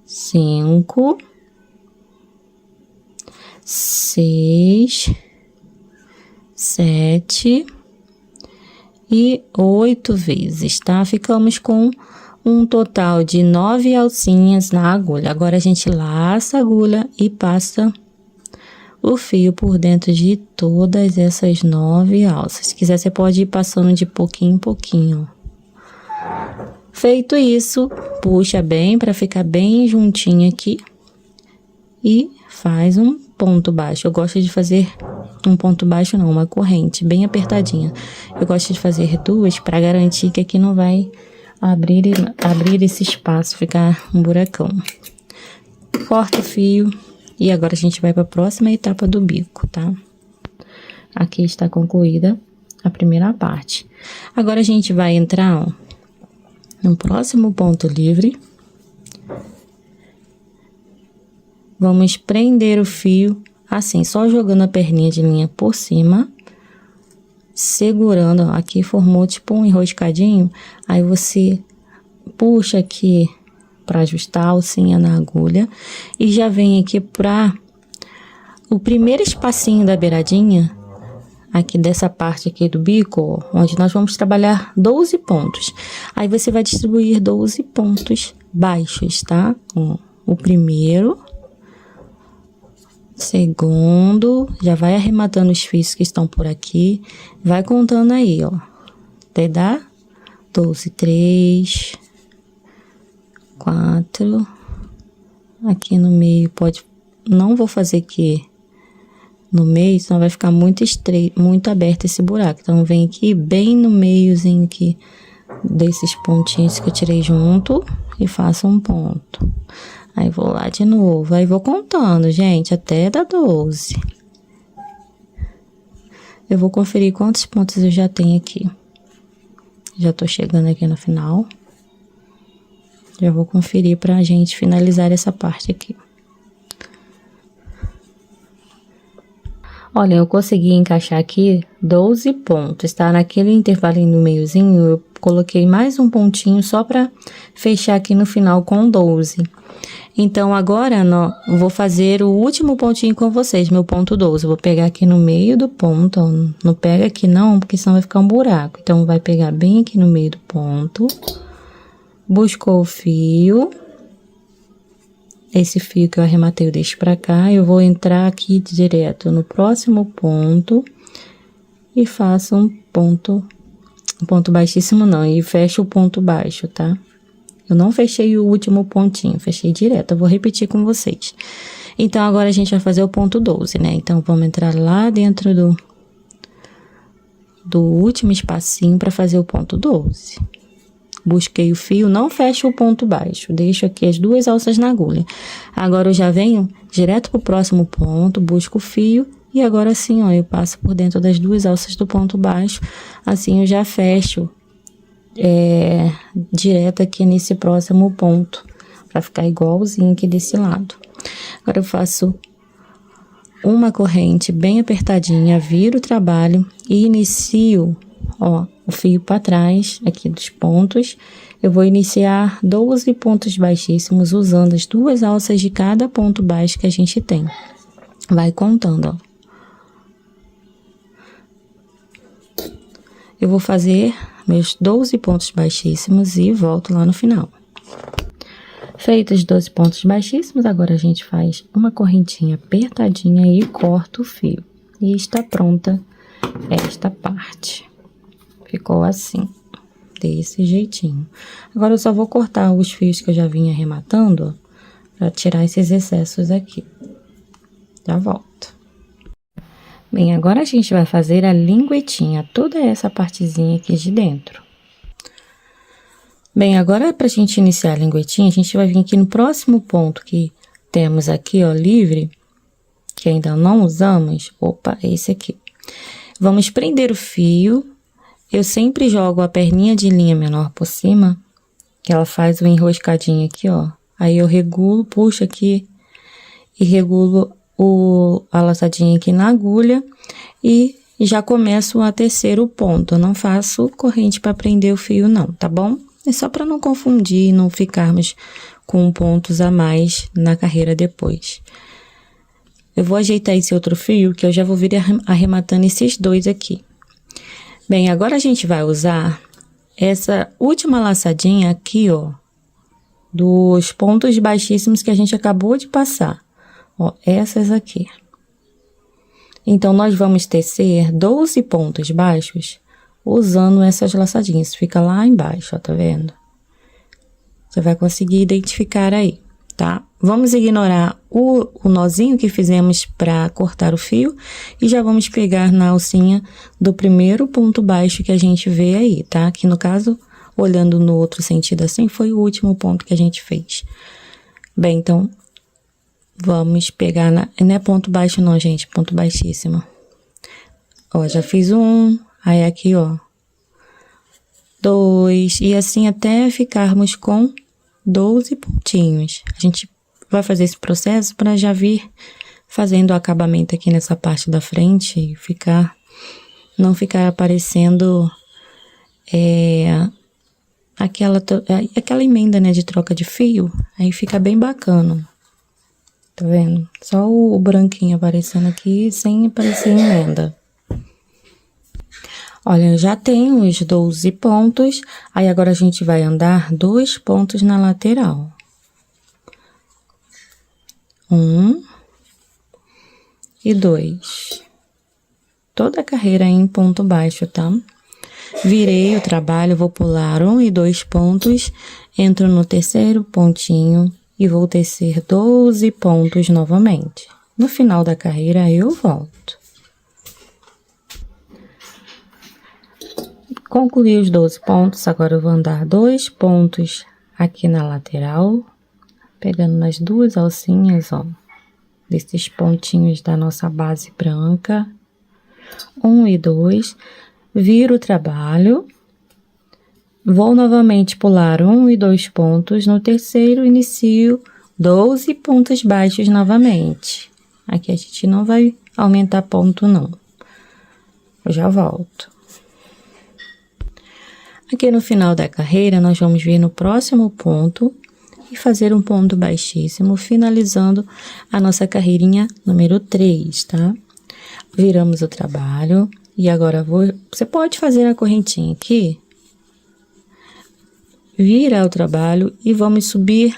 Speaker 1: 5, 6, 7 e 8 vezes, tá? Ficamos com um total de 9 alcinhas na agulha. Agora, a gente laça a agulha e passa o fio por dentro de todas essas 9 alças. Se quiser, você pode ir passando de pouquinho em pouquinho. Feito isso, puxa bem para ficar bem juntinho aqui e faz um ponto baixo. Eu gosto de fazer um ponto baixo, não, uma corrente bem apertadinha. Eu gosto de fazer 2 para garantir que aqui não vai abrir esse espaço, ficar um buracão. Corta o fio e agora a gente vai para a próxima etapa do bico, tá? Aqui está concluída a primeira parte. Agora a gente vai entrar, ó, no próximo ponto livre. Vamos prender o fio assim, só jogando a perninha de linha por cima, segurando, ó, aqui formou tipo um enroscadinho, aí você puxa aqui para ajustar a alcinha na agulha e já vem aqui para o primeiro espacinho da beiradinha, aqui dessa parte aqui do bico, ó, onde nós vamos trabalhar 12 pontos. Aí você vai distribuir 12 pontos baixos, tá? Ó, o primeiro, segundo, já vai arrematando os fios que estão por aqui, vai contando aí, ó, até dar 12, 3, 4, aqui no meio pode, não vou fazer aqui no meio, senão vai ficar muito estreito, muito aberto esse buraco, então vem aqui bem no meiozinho aqui desses pontinhos que eu tirei junto e faço um ponto. Aí, vou lá de novo, aí vou contando, gente, até dar 12. Eu vou conferir quantos pontos eu já tenho aqui. Já tô chegando aqui no final. Já vou conferir pra gente finalizar essa parte aqui. Olha, eu consegui encaixar aqui 12 pontos, tá? Naquele intervalinho no meiozinho, eu coloquei mais um pontinho só pra fechar aqui no final com 12. Então, agora, eu vou fazer o último pontinho com vocês, meu ponto 12. Eu vou pegar aqui no meio do ponto, ó, não pega aqui não, porque senão vai ficar um buraco. Então, vai pegar bem aqui no meio do ponto, buscou o fio, esse fio que eu arrematei eu deixo pra cá, eu vou entrar aqui direto no próximo ponto e faço um ponto baixíssimo não, e fecho o ponto baixo, tá? Eu não fechei o último pontinho, fechei direto, eu vou repetir com vocês. Então, agora a gente vai fazer o ponto 12, né? Então, vamos entrar lá dentro do último espacinho para fazer o ponto 12. Busquei o fio, não fecho o ponto baixo, deixo aqui as duas alças na agulha. Agora, eu já venho direto pro próximo ponto, busco o fio e agora sim, ó, eu passo por dentro das duas alças do ponto baixo, assim eu já fecho direto aqui nesse próximo ponto, para ficar igualzinho aqui desse lado. Agora, eu faço uma corrente bem apertadinha, viro o trabalho e inicio, ó, o fio para trás aqui dos pontos. Eu vou iniciar 12 pontos baixíssimos usando as duas alças de cada ponto baixo que a gente tem. Vai contando, ó. Eu vou fazer meus 12 pontos baixíssimos e volto lá no final. Feitos os 12 pontos baixíssimos, agora a gente faz uma correntinha apertadinha e corta o fio. E está pronta esta parte. Ficou assim, desse jeitinho. Agora eu só vou cortar os fios que eu já vinha arrematando, para tirar esses excessos aqui. Já volto. Bem, agora a gente vai fazer a linguetinha, toda essa partezinha aqui de dentro. Bem, agora pra gente iniciar a linguetinha, a gente vai vir aqui no próximo ponto que temos aqui, ó, livre, que ainda não usamos. Opa, esse aqui. Vamos prender o fio. Eu sempre jogo a perninha de linha menor por cima, que ela faz o enroscadinho aqui, ó. Aí eu regulo, puxo aqui e regulo a laçadinha aqui na agulha e já começo a tecer o ponto. Eu não faço corrente para prender o fio não, tá bom? É só para não confundir e não ficarmos com pontos a mais na carreira depois. Eu vou ajeitar esse outro fio, que eu já vou vir arrematando esses dois aqui. Bem, agora a gente vai usar essa última laçadinha aqui, ó, dos pontos baixíssimos que a gente acabou de passar. Ó, essas aqui. Então, nós vamos tecer 12 pontos baixos usando essas laçadinhas. Fica lá embaixo, ó, tá vendo? Você vai conseguir identificar aí, tá? Vamos ignorar o nozinho que fizemos para cortar o fio e já vamos pegar na alcinha do primeiro ponto baixo que a gente vê aí, tá? Que no caso, olhando no outro sentido assim, foi o último ponto que a gente fez. Bem, então, vamos pegar não é ponto baixo não, gente, ponto baixíssimo. Ó, já fiz um, aí aqui, ó, 2, e assim até ficarmos com 12 pontinhos. A gente vai fazer esse processo para já vir fazendo o acabamento aqui nessa parte da frente e não ficar aparecendo aquela emenda, né, de troca de fio, aí fica bem bacana. Tá vendo? Só o branquinho aparecendo aqui sem aparecer emenda. Olha, eu já tenho os 12 pontos, aí agora a gente vai andar 2 pontos na lateral. 1 e 2. Toda a carreira em ponto baixo, tá? Virei o trabalho, vou pular 1 e 2 pontos, entro no terceiro pontinho e vou tecer 12 pontos novamente. No final da carreira, eu volto. Concluí os 12 pontos, agora eu vou andar 2 pontos aqui na lateral, pegando nas duas alcinhas, ó, desses pontinhos da nossa base branca. 1 e 2, viro o trabalho, vou novamente pular 1 e 2 pontos, no terceiro inicio 12 pontos baixos novamente. Aqui a gente não vai aumentar ponto não, eu já volto. Aqui no final da carreira, nós vamos vir no próximo ponto e fazer um ponto baixíssimo, finalizando a nossa carreirinha número 3, tá? Viramos o trabalho e agora você pode fazer a correntinha aqui, vira o trabalho e vamos subir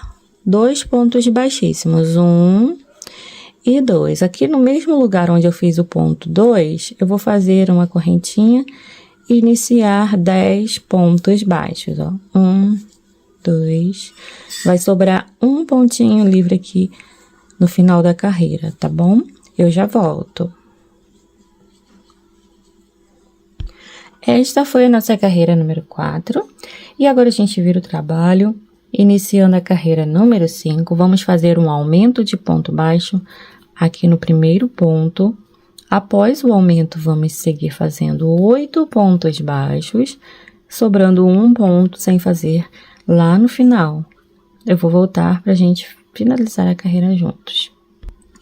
Speaker 1: 2 pontos baixíssimos, 1 e 2. Aqui no mesmo lugar onde eu fiz o ponto 2, eu vou fazer uma correntinha e iniciar 10 pontos baixos, ó. 1, 2, vai sobrar um pontinho livre aqui no final da carreira, tá bom? Eu já volto. Esta foi a nossa carreira número 4, e agora a gente vira o trabalho, iniciando a carreira número 5, vamos fazer um aumento de ponto baixo aqui no primeiro ponto. Após o aumento, vamos seguir fazendo 8 pontos baixos, sobrando um ponto sem fazer lá no final. Eu vou voltar para a gente finalizar a carreira juntos.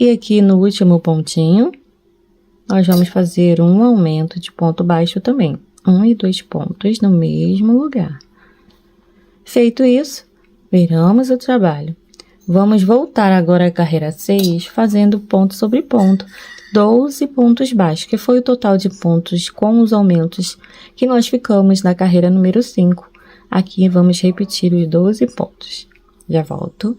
Speaker 1: E aqui no último pontinho, nós vamos fazer um aumento de ponto baixo também. 1 e 2 pontos no mesmo lugar. Feito isso, viramos o trabalho. Vamos voltar agora à carreira 6, fazendo ponto sobre ponto. 12 pontos baixos, que foi o total de pontos com os aumentos que nós ficamos na carreira número 5. Aqui vamos repetir os 12 pontos. Já volto.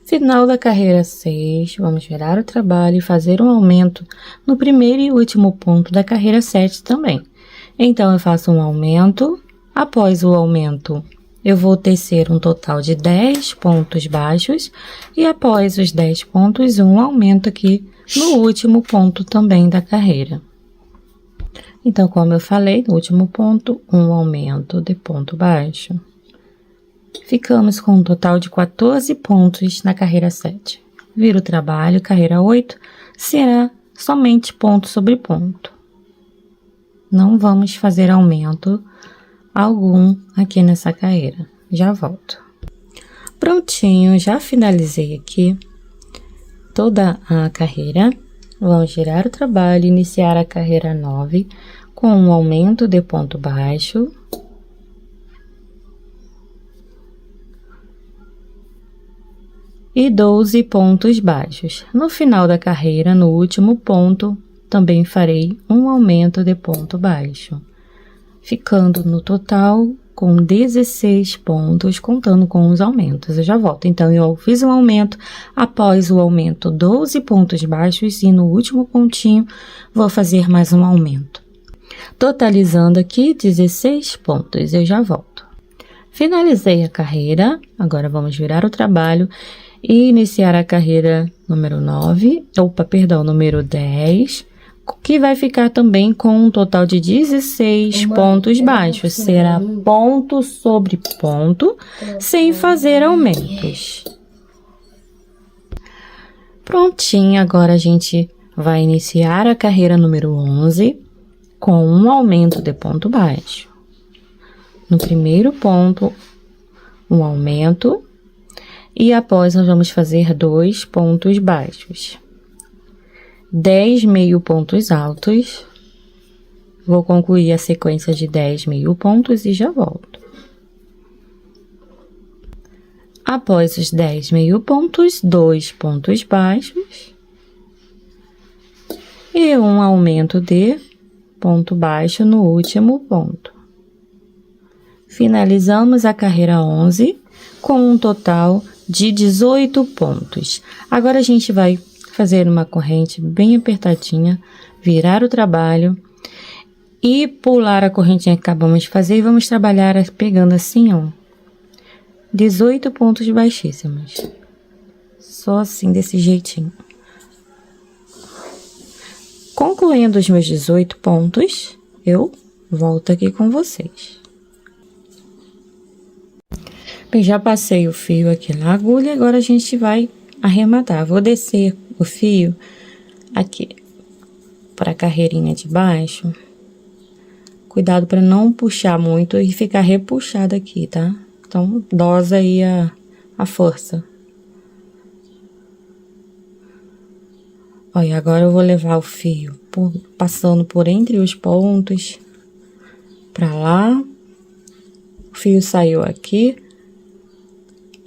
Speaker 1: Final da carreira 6, vamos virar o trabalho e fazer um aumento no primeiro e último ponto da carreira 7 também. Então, eu faço um aumento. Após o aumento, eu vou tecer um total de 10 pontos baixos. E após os 10 pontos, um aumento aqui no último ponto também da carreira. Então, como eu falei, no último ponto, um aumento de ponto baixo. Ficamos com um total de 14 pontos na carreira 7. Vira o trabalho, carreira 8, será somente ponto sobre ponto. Não vamos fazer aumento algum aqui nessa carreira. Já volto. Prontinho, já finalizei aqui toda a carreira. Vamos girar o trabalho e iniciar a carreira 9 com um aumento de ponto baixo. E 12 pontos baixos. No final da carreira, no último ponto, também farei um aumento de ponto baixo, ficando no total com 16 pontos, contando com os aumentos. Eu já volto. Então, eu fiz um aumento, após o aumento, 12 pontos baixos, e no último pontinho, vou fazer mais um aumento. Totalizando aqui 16 pontos, eu já volto. Finalizei a carreira, agora vamos virar o trabalho e iniciar a carreira número número 10, que vai ficar também com um total de 16 pontos baixos. Será ponto sobre ponto, sem fazer aumentos. Prontinho, agora a gente vai iniciar a carreira número 11 com um aumento de ponto baixo. No primeiro ponto, um aumento, e após nós vamos fazer 2 pontos baixos. 10 meio pontos altos. Vou concluir a sequência de 10 meio pontos e já volto. Após os 10 meio pontos, 2 pontos baixos. E um aumento de ponto baixo no último ponto. Finalizamos a carreira 11 com um total de 18 pontos. Agora a gente vai fazer uma corrente bem apertadinha, virar o trabalho e pular a correntinha que acabamos de fazer, e vamos trabalhar pegando assim, ó, 18 pontos baixíssimos. Só assim, desse jeitinho. Concluindo os meus 18 pontos, eu volto aqui com vocês. Bem, já passei o fio aqui na agulha, agora a gente vai arrematar. Vou descer o fio aqui para a carreirinha de baixo. Cuidado para não puxar muito e ficar repuxado aqui, tá? Então, dosa aí a força. Olha, agora eu vou levar o fio passando por entre os pontos para lá. O fio saiu aqui.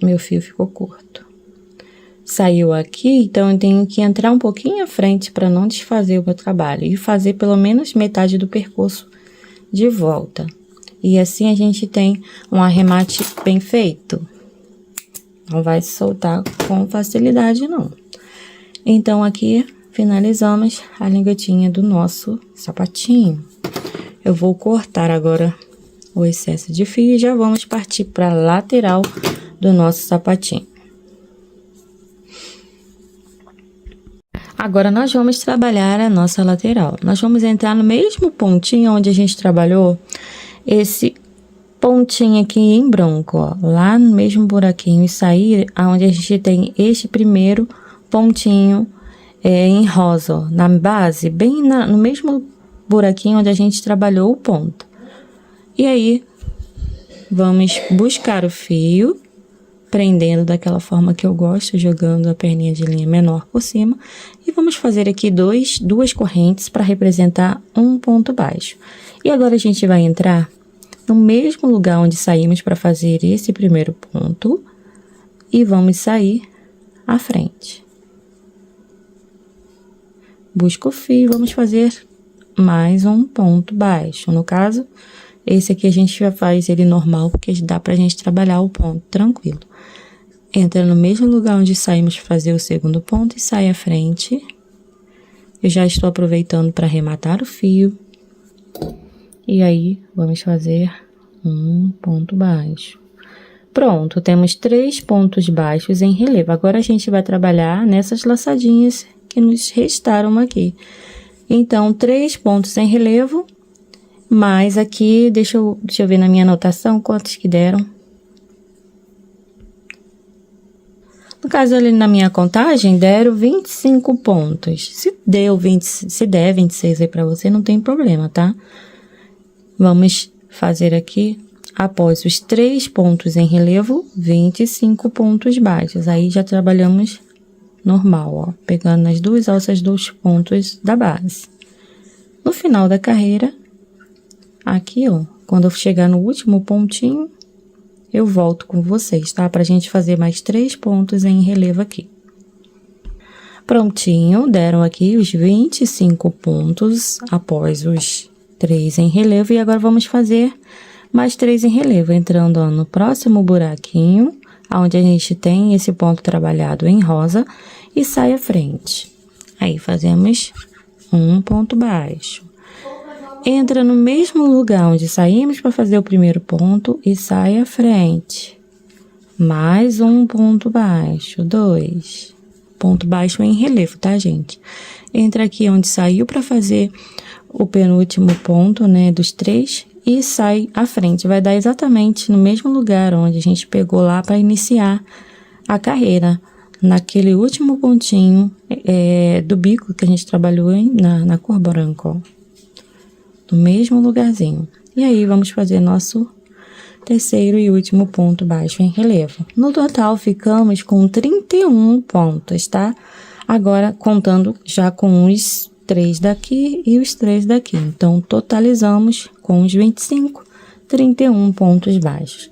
Speaker 1: Meu fio ficou curto. Saiu aqui, então eu tenho que entrar um pouquinho à frente para não desfazer o meu trabalho e fazer pelo menos metade do percurso de volta. E assim a gente tem um arremate bem feito. Não vai se soltar com facilidade, não. Então, aqui, finalizamos a linguetinha do nosso sapatinho. Eu vou cortar agora o excesso de fio e já vamos partir para a lateral do nosso sapatinho. Agora, nós vamos trabalhar a nossa lateral. Nós vamos entrar no mesmo pontinho onde a gente trabalhou esse pontinho aqui em branco, ó. Lá no mesmo buraquinho e sair aonde a gente tem este primeiro pontinho em rosa, ó. Na base, bem no mesmo buraquinho onde a gente trabalhou o ponto. E aí, vamos buscar o fio, prendendo daquela forma que eu gosto, jogando a perninha de linha menor por cima. E vamos fazer aqui duas correntes para representar um ponto baixo. E agora a gente vai entrar no mesmo lugar onde saímos para fazer esse primeiro ponto. E vamos sair à frente. Busca o fio, vamos fazer mais um ponto baixo. No caso, esse aqui a gente já faz ele normal, porque dá pra gente trabalhar o ponto tranquilo. Entra no mesmo lugar onde saímos fazer o segundo ponto e sai à frente. Eu já estou aproveitando para arrematar o fio. E aí, vamos fazer um ponto baixo. Pronto, temos 3 pontos baixos em relevo. Agora, a gente vai trabalhar nessas laçadinhas que nos restaram aqui. Então, 3 pontos em relevo, mas aqui, deixa eu ver na minha anotação quantos que deram. No caso, ali na minha contagem, deram 25 pontos. Se der 26 aí pra você, não tem problema, tá? Vamos fazer aqui, após os 3 pontos em relevo, 25 pontos baixos. Aí, já trabalhamos normal, ó, pegando nas 2 alças dos pontos da base. No final da carreira, aqui, ó, quando eu chegar no último pontinho, eu volto com vocês, tá? Pra gente fazer mais 3 pontos em relevo aqui. Prontinho, deram aqui os 25 pontos após os 3 em relevo. E agora, vamos fazer mais 3 em relevo, entrando, ó, no próximo buraquinho, onde a gente tem esse ponto trabalhado em rosa, e sai à frente. Aí, fazemos um ponto baixo. Entra no mesmo lugar onde saímos para fazer o primeiro ponto e sai à frente. Mais um ponto baixo, 2. Ponto baixo em relevo, tá, gente? Entra aqui onde saiu para fazer o penúltimo ponto, né, dos 3, e sai à frente. Vai dar exatamente no mesmo lugar onde a gente pegou lá para iniciar a carreira. Naquele último pontinho do bico que a gente trabalhou na cor branca, ó. No mesmo lugarzinho. E aí, vamos fazer nosso terceiro e último ponto baixo em relevo. No total, ficamos com 31 pontos, tá? Agora, contando já com os 3 daqui e os 3 daqui. Então, totalizamos com os 25, 31 pontos baixos.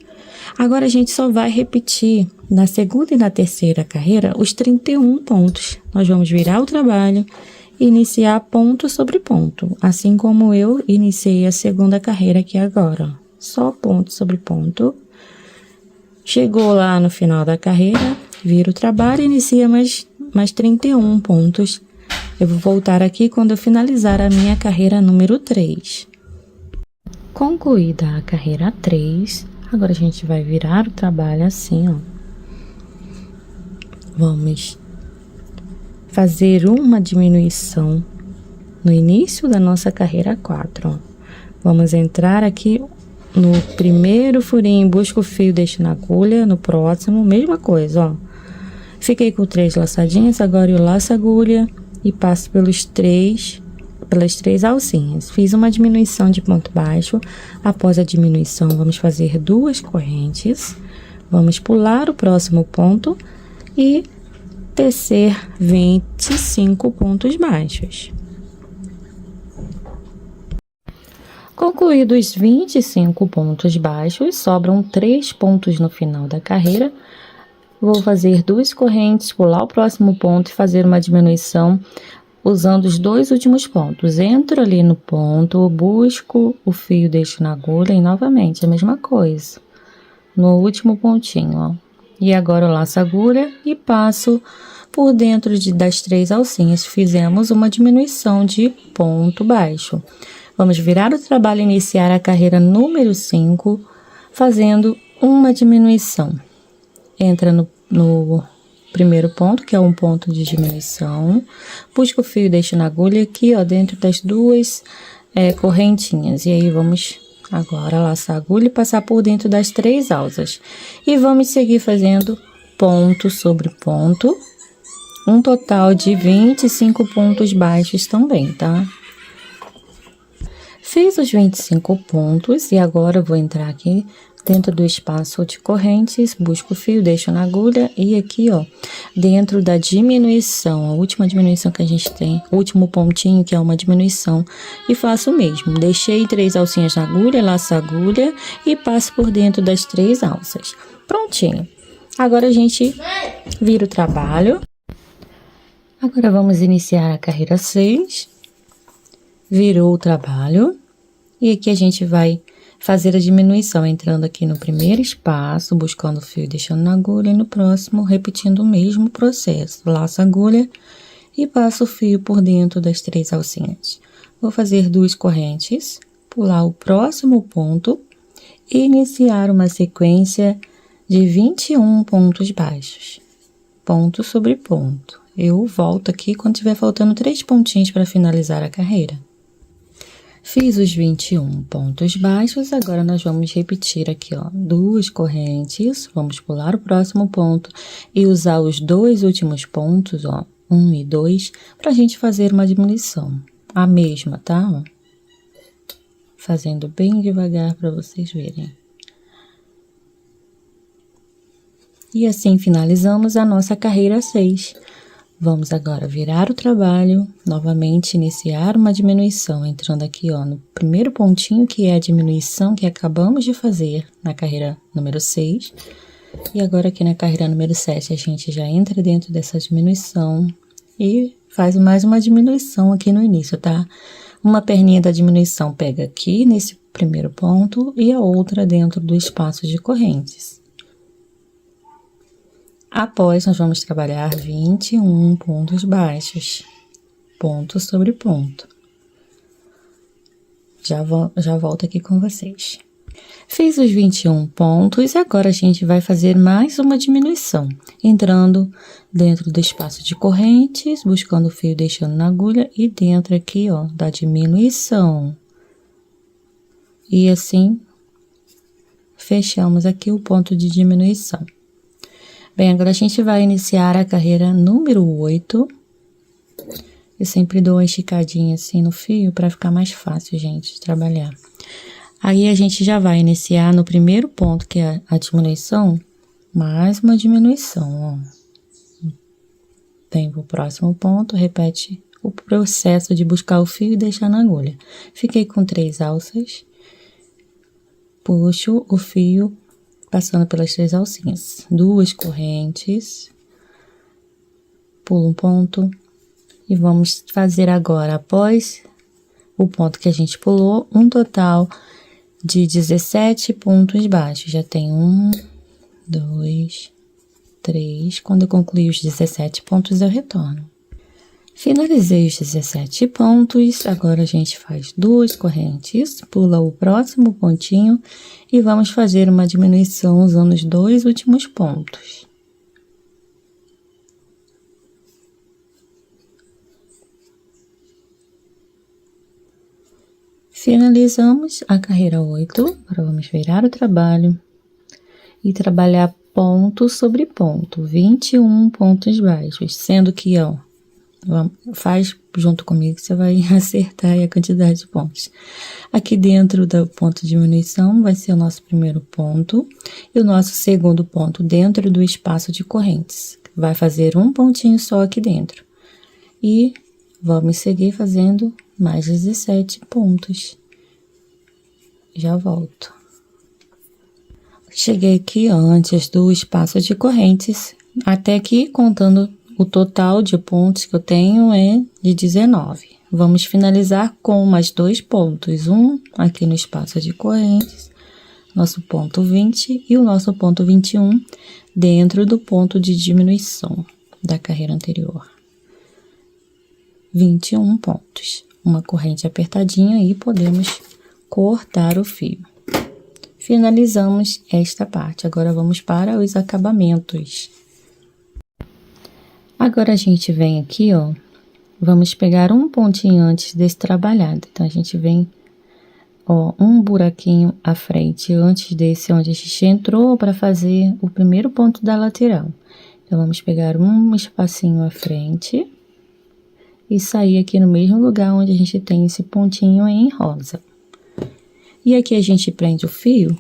Speaker 1: Agora, a gente só vai repetir na segunda e na terceira carreira os 31 pontos. Nós vamos virar o trabalho e iniciar ponto sobre ponto, assim como eu iniciei a segunda carreira aqui agora. Só ponto sobre ponto. Chegou lá no final da carreira, vira o trabalho e inicia mais 31 pontos. Eu vou voltar aqui quando eu finalizar a minha carreira número 3. Concluída a carreira 3, agora a gente vai virar o trabalho assim, ó. Vamos fazer uma diminuição no início da nossa carreira 4, ó. Vamos entrar aqui no primeiro furinho, busco o fio, deixo na agulha, no próximo, mesma coisa, ó. Fiquei com 3 laçadinhas, agora eu laço a agulha e passo pelas 3 alcinhas. Fiz uma diminuição de ponto baixo. Após a diminuição, vamos fazer 2 correntes. Vamos pular o próximo ponto e tecer 25 pontos baixos. Concluídos 25 pontos baixos, sobram 3 pontos no final da carreira. Vou fazer 2 correntes, pular o próximo ponto e fazer uma diminuição usando os 2 últimos pontos. Entro ali no ponto, busco o fio, deixo na agulha e novamente a mesma coisa. No último pontinho, ó. E agora eu laço a agulha e passo por dentro das 3 alcinhas. Fizemos uma diminuição de ponto baixo. Vamos virar o trabalho e iniciar a carreira número 5, fazendo uma diminuição. Entra no primeiro ponto, que é um ponto de diminuição. Puxa o fio e deixa na agulha aqui, ó, dentro das 2 correntinhas. E aí, vamos agora laçar a agulha e passar por dentro das 3 alças. E vamos seguir fazendo ponto sobre ponto. Um total de 25 pontos baixos também, tá? Fiz os 25 pontos e agora eu vou entrar aqui dentro do espaço de correntes, busco o fio, deixo na agulha e aqui, ó, dentro da diminuição, a última diminuição que a gente tem, o último pontinho que é uma diminuição, e faço o mesmo. Deixei 3 alcinhas na agulha, laço a agulha e passo por dentro das 3 alças. Prontinho. Agora a gente vira o trabalho. Agora vamos iniciar a carreira 6. Virou o trabalho. E aqui a gente vai fazer a diminuição, entrando aqui no primeiro espaço, buscando o fio e deixando na agulha, e no próximo, repetindo o mesmo processo. Laço a agulha e passo o fio por dentro das 3 alcinhas. Vou fazer 2 correntes, pular o próximo ponto e iniciar uma sequência de 21 pontos baixos. Ponto sobre ponto. Eu volto aqui quando tiver faltando 3 pontinhos para finalizar a carreira. Fiz os 21 pontos baixos, agora nós vamos repetir aqui, ó, 2 correntes, vamos pular o próximo ponto e usar os 2 últimos pontos, ó, 1 e 2, pra gente fazer uma diminuição. A mesma, tá? Ó. Fazendo bem devagar para vocês verem. E assim finalizamos a nossa carreira 6. Vamos agora virar o trabalho, novamente iniciar uma diminuição, entrando aqui, ó, no primeiro pontinho, que é a diminuição que acabamos de fazer na carreira número 6. E agora aqui na carreira número 7, a gente já entra dentro dessa diminuição e faz mais uma diminuição aqui no início, tá? Uma perninha da diminuição pega aqui nesse primeiro ponto e a outra dentro do espaço de correntes. Após, nós vamos trabalhar 21 pontos baixos, ponto sobre ponto. Já volto aqui com vocês. Fiz os 21 pontos e agora a gente vai fazer mais uma diminuição, entrando dentro do espaço de correntes, buscando o fio, deixando na agulha e dentro aqui, ó, da diminuição. E assim, fechamos aqui o ponto de diminuição. Bem, agora a gente vai iniciar a carreira número 8. Eu sempre dou uma esticadinha assim no fio para ficar mais fácil, gente, de trabalhar. Aí a gente já vai iniciar no primeiro ponto, que é a diminuição, mais uma diminuição, ó. Vem pro próximo ponto, repete o processo de buscar o fio e deixar na agulha. Fiquei com 3 alças, puxo o fio passando pelas 3 alcinhas, 2 correntes, pulo um ponto e vamos fazer agora, após o ponto que a gente pulou, um total de 17 pontos baixos. Já tem 1, 2, 3, quando eu concluir os 17 pontos eu retorno. Finalizei os 17 pontos, agora a gente faz 2 correntes, pula o próximo pontinho e vamos fazer uma diminuição usando os 2 últimos pontos. Finalizamos a carreira 8, agora vamos virar o trabalho e trabalhar ponto sobre ponto, 21 pontos baixos, sendo que, ó, faz junto comigo que você vai acertar aí a quantidade de pontos. Aqui dentro do ponto de diminuição vai ser o nosso primeiro ponto e o nosso segundo ponto dentro do espaço de correntes. Vai fazer um pontinho só aqui dentro. E vamos seguir fazendo mais 17 pontos. Já volto. Cheguei aqui antes do espaço de correntes, até aqui contando o total de pontos que eu tenho é de 19. Vamos finalizar com mais 2 pontos. Um aqui no espaço de correntes, nosso ponto 20 e o nosso ponto 21 dentro do ponto de diminuição da carreira anterior. 21 pontos. Uma corrente apertadinha e podemos cortar o fio. Finalizamos esta parte. Agora vamos para os acabamentos. Agora a gente vem aqui, ó, vamos pegar um pontinho antes desse trabalhado. Então, a gente vem, ó, um buraquinho à frente antes desse onde a gente entrou para fazer o primeiro ponto da lateral. Então, vamos pegar um espacinho à frente e sair aqui no mesmo lugar onde a gente tem esse pontinho em rosa. E aqui a gente prende o fio.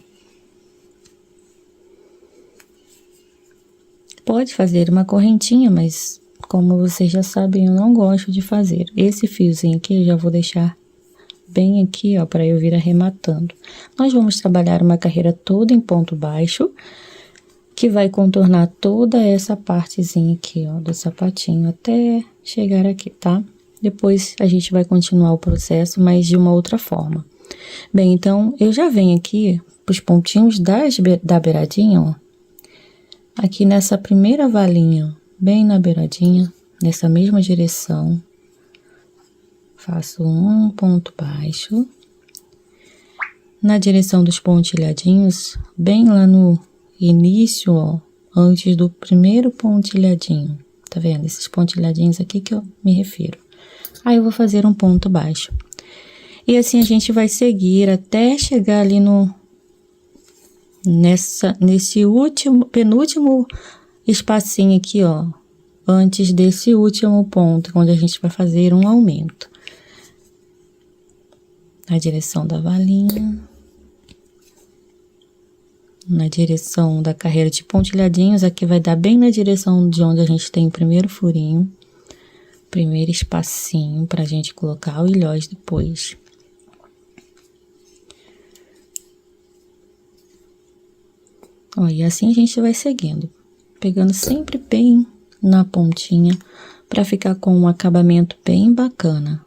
Speaker 1: Pode fazer uma correntinha, mas como vocês já sabem, eu não gosto de fazer. Esse fiozinho aqui eu já vou deixar bem aqui, ó, para eu vir arrematando. Nós vamos trabalhar uma carreira toda em ponto baixo, que vai contornar toda essa partezinha aqui, ó, do sapatinho, até chegar aqui, tá? Depois a gente vai continuar o processo, mas de uma outra forma. Bem, então, eu já venho aqui pros pontinhos da beiradinha, ó. Aqui nessa primeira valinha, bem na beiradinha, nessa mesma direção, faço um ponto baixo. Na direção dos pontilhadinhos, bem lá no início, ó, antes do primeiro pontilhadinho, tá vendo? Esses pontilhadinhos aqui que eu me refiro. Aí eu vou fazer um ponto baixo. E assim a gente vai seguir até chegar ali nesse penúltimo espacinho aqui, ó, antes desse último ponto, onde a gente vai fazer um aumento. Na direção da valinha, na direção da carreira de pontilhadinhos, aqui vai dar bem na direção de onde a gente tem o primeiro furinho, primeiro espacinho pra gente colocar o ilhós depois. Ó, e assim a gente vai seguindo, pegando sempre bem na pontinha, para ficar com um acabamento bem bacana.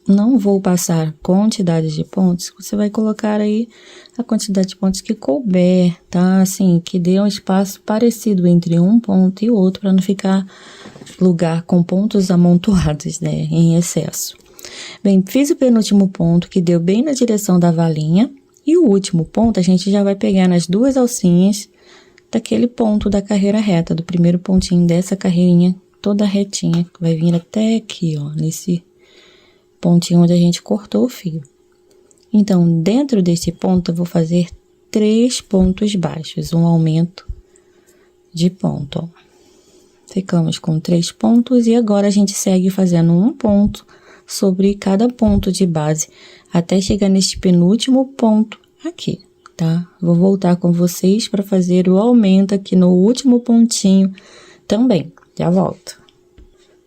Speaker 1: Não vou passar quantidade de pontos, você vai colocar aí a quantidade de pontos que couber, tá? Assim, que dê um espaço parecido entre um ponto e outro, para não ficar lugar com pontos amontoados, né, em excesso. Bem, fiz o penúltimo ponto, que deu bem na direção da valinha, e o último ponto a gente já vai pegar nas duas alcinhas daquele ponto da carreira reta, do primeiro pontinho dessa carreirinha toda retinha, que vai vir até aqui, ó, nesse pontinho onde a gente cortou o fio. Então, dentro desse ponto, eu vou fazer 3 pontos baixos, um aumento de ponto, ó. Ficamos com 3 pontos e agora a gente segue fazendo um ponto sobre cada ponto de base, até chegar neste penúltimo ponto aqui, tá? Vou voltar com vocês para fazer o aumento aqui no último pontinho também. Já volto.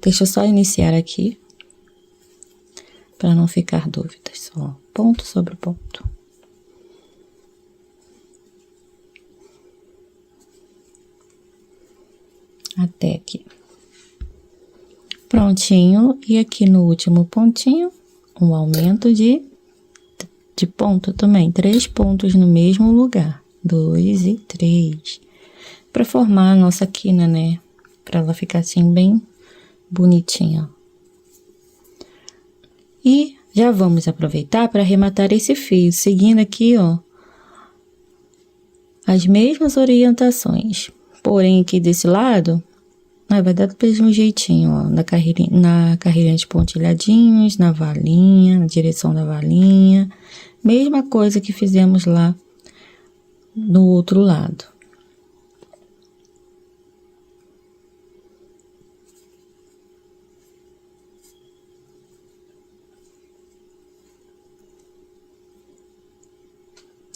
Speaker 1: Deixa eu só iniciar aqui, para não ficar dúvidas, só ponto sobre ponto. Até aqui. Prontinho, e aqui no último pontinho, um aumento de ponto também, 3 pontos no mesmo lugar, 2 e 3, para formar a nossa quina, né? Para ela ficar assim bem bonitinha. E já vamos aproveitar para arrematar esse fio, seguindo aqui, ó, as mesmas orientações. Porém, aqui desse lado, vai dar do mesmo jeitinho, ó, na carreirinha de pontilhadinhos, na valinha, na direção da valinha. Mesma coisa que fizemos lá no outro lado.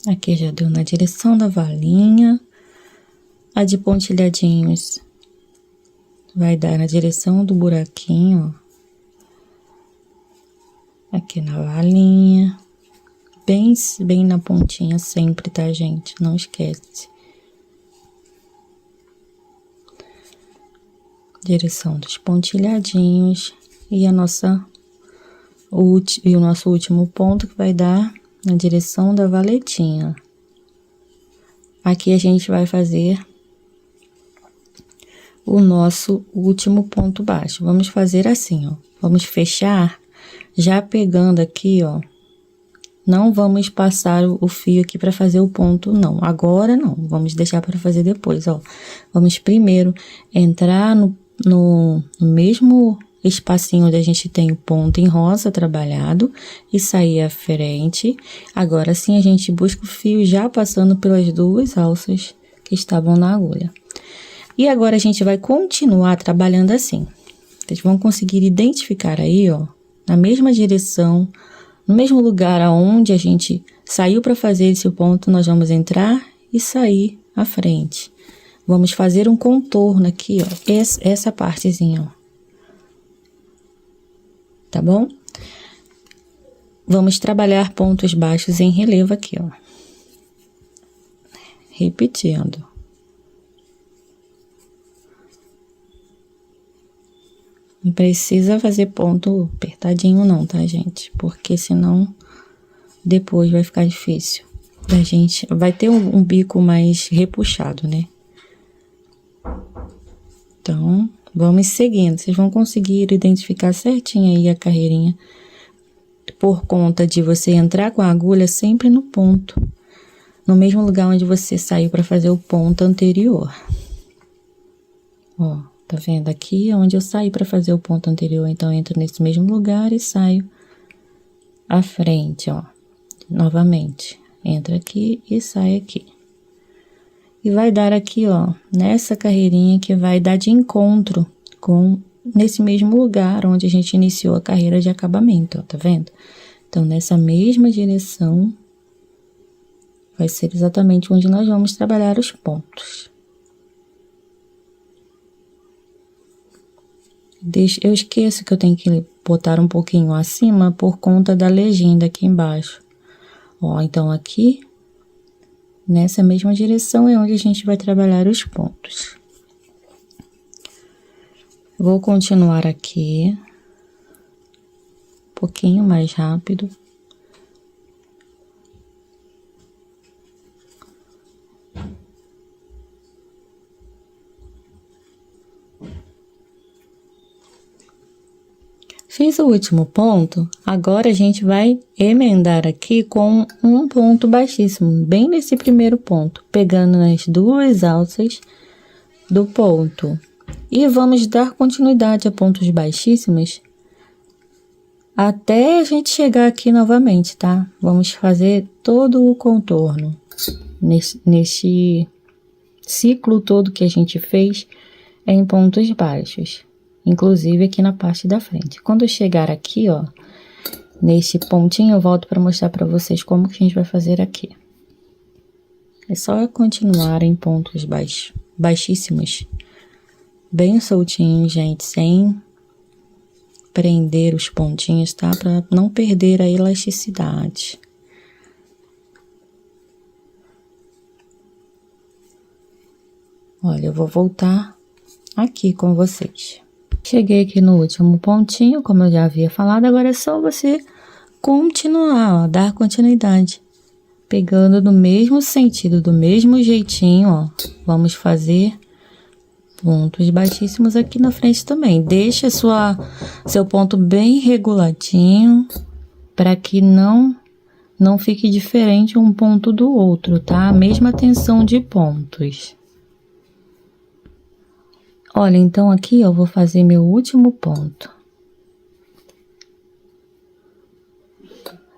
Speaker 1: Aqui já deu na direção da valinha. A de pontilhadinhos vai dar na direção do buraquinho, ó. Aqui na valinha. Bem na pontinha sempre, tá, gente? Não esquece. Direção dos pontilhadinhos. E a nossa E o nosso último ponto que vai dar na direção da valetinha. Aqui a gente vai fazer o nosso último ponto baixo. Vamos fazer assim, ó. Vamos fechar já pegando aqui, ó. Não vamos passar o fio aqui para fazer o ponto, não. Agora não, vamos deixar para fazer depois, ó. Vamos primeiro entrar no mesmo espacinho onde a gente tem o ponto em rosa trabalhado e sair à frente. Agora sim a gente busca o fio já passando pelas duas alças que estavam na agulha. E agora a gente vai continuar trabalhando assim. Vocês vão conseguir identificar aí, ó, na mesma direção, no mesmo lugar aonde a gente saiu para fazer esse ponto, nós vamos entrar e sair à frente. Vamos fazer um contorno aqui, ó, essa partezinha, ó. Tá bom? Vamos trabalhar pontos baixos em relevo aqui, ó. Repetindo. Não precisa fazer ponto apertadinho não, tá, gente? Porque senão depois vai ficar difícil. A gente vai ter um bico mais repuxado, né? Então, vamos seguindo. Vocês vão conseguir identificar certinho aí a carreirinha. Por conta de você entrar com a agulha sempre no ponto. No mesmo lugar onde você saiu para fazer o ponto anterior. Ó. Tá vendo? Aqui é onde eu saí para fazer o ponto anterior, então eu entro nesse mesmo lugar e saio à frente, ó. Novamente, entra aqui e sai aqui. E vai dar aqui, ó, nessa carreirinha que vai dar de encontro com nesse mesmo lugar onde a gente iniciou a carreira de acabamento, ó, tá vendo? Então, nessa mesma direção, vai ser exatamente onde nós vamos trabalhar os pontos. Eu esqueço que eu tenho que botar um pouquinho acima por conta da legenda aqui embaixo. Ó, então aqui, nessa mesma direção é onde a gente vai trabalhar os pontos. Vou continuar aqui, um pouquinho mais rápido. Fiz o último ponto, agora a gente vai emendar aqui com um ponto baixíssimo, bem nesse primeiro ponto, pegando nas duas alças do ponto. E vamos dar continuidade a pontos baixíssimos até a gente chegar aqui novamente, tá? Vamos fazer todo o contorno nesse ciclo todo que a gente fez em pontos baixos. Inclusive aqui na parte da frente. Quando eu chegar aqui, ó, nesse pontinho, eu volto para mostrar para vocês como que a gente vai fazer aqui. É só continuar em pontos baixíssimos, bem soltinhos, gente, sem prender os pontinhos, tá? Para não perder a elasticidade. Olha, eu vou voltar aqui com vocês. Cheguei aqui no último pontinho, como eu já havia falado, agora é só você continuar, ó, dar continuidade. Pegando do mesmo sentido, do mesmo jeitinho, ó. Vamos fazer pontos baixíssimos aqui na frente também. Deixa seu ponto bem reguladinho, para que não fique diferente um ponto do outro, tá? A mesma tensão de pontos. Olha, então aqui eu vou fazer meu último ponto.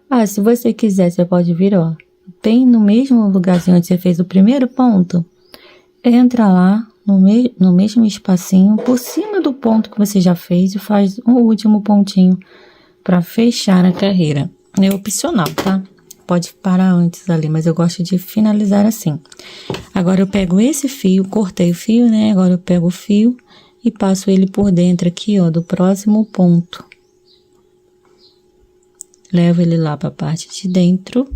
Speaker 1: Ah, se você quiser, você pode vir, ó, bem no mesmo lugarzinho onde você fez o primeiro ponto, entra lá no mesmo espacinho, por cima do ponto que você já fez e faz o último pontinho para fechar a carreira. É opcional, tá? Pode parar antes ali, mas eu gosto de finalizar assim. Agora eu pego esse fio, cortei o fio, né? Agora eu pego o fio e passo ele por dentro aqui, ó, do próximo ponto. Levo ele lá para a parte de dentro.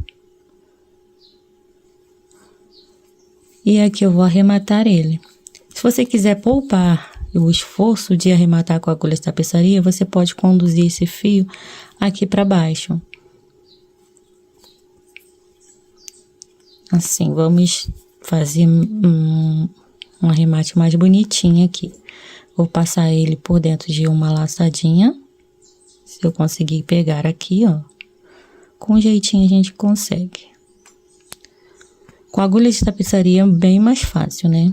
Speaker 1: E aqui eu vou arrematar ele. Se você quiser poupar o esforço de arrematar com a agulha de tapeçaria, você pode conduzir esse fio aqui para baixo. Assim, vamos fazer um arremate mais bonitinho aqui. Vou passar ele por dentro de uma laçadinha. Se eu conseguir pegar aqui, ó. Com jeitinho a gente consegue. Com agulha de tapeçaria é bem mais fácil, né?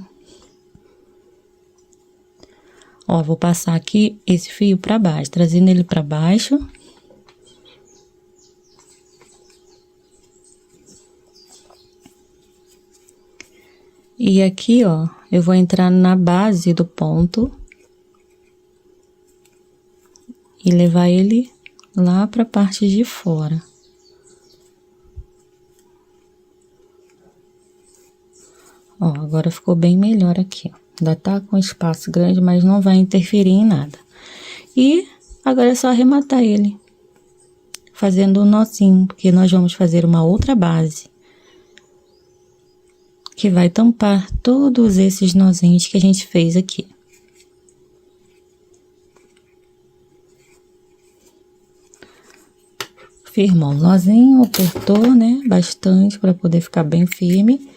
Speaker 1: Ó, vou passar aqui esse fio pra baixo, trazendo ele pra baixo. E aqui, ó, eu vou entrar na base do ponto. E levar ele lá pra parte de fora. Ó, agora ficou bem melhor aqui, ó. Ainda tá com espaço grande, mas não vai interferir em nada. E agora é só arrematar ele, fazendo um nozinho, porque nós vamos fazer uma outra base, que vai tampar todos esses nozinhos que a gente fez aqui. Firmou o nozinho, apertou, né, bastante para poder ficar bem firme.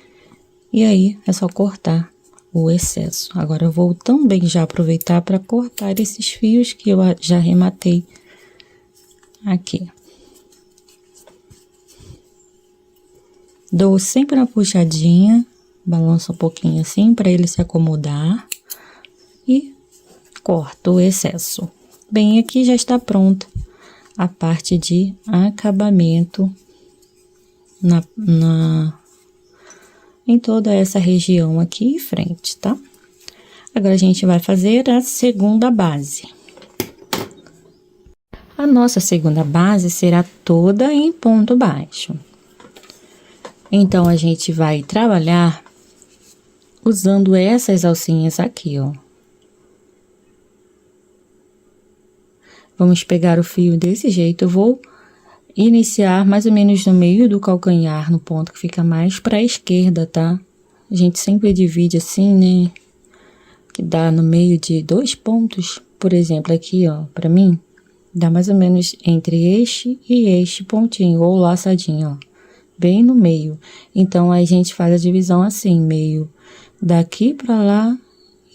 Speaker 1: E aí, é só cortar o excesso. Agora, eu vou também já aproveitar para cortar esses fios que eu já arrematei aqui. Dou sempre uma puxadinha, balanço um pouquinho assim para ele se acomodar e corto o excesso. Bem, aqui já está pronta a parte de acabamento em toda essa região aqui em frente, tá? Agora, a gente vai fazer a segunda base. A nossa segunda base será toda em ponto baixo. Então, a gente vai trabalhar usando essas alcinhas aqui, ó. Vamos pegar o fio desse jeito, eu vou iniciar mais ou menos no meio do calcanhar, no ponto que fica mais para a esquerda, tá? A gente sempre divide assim, né? Que dá no meio de 2 pontos. Por exemplo, aqui, ó, para mim, dá mais ou menos entre este e este pontinho, ou laçadinho, ó. Bem no meio. Então, a gente faz a divisão assim, meio daqui para lá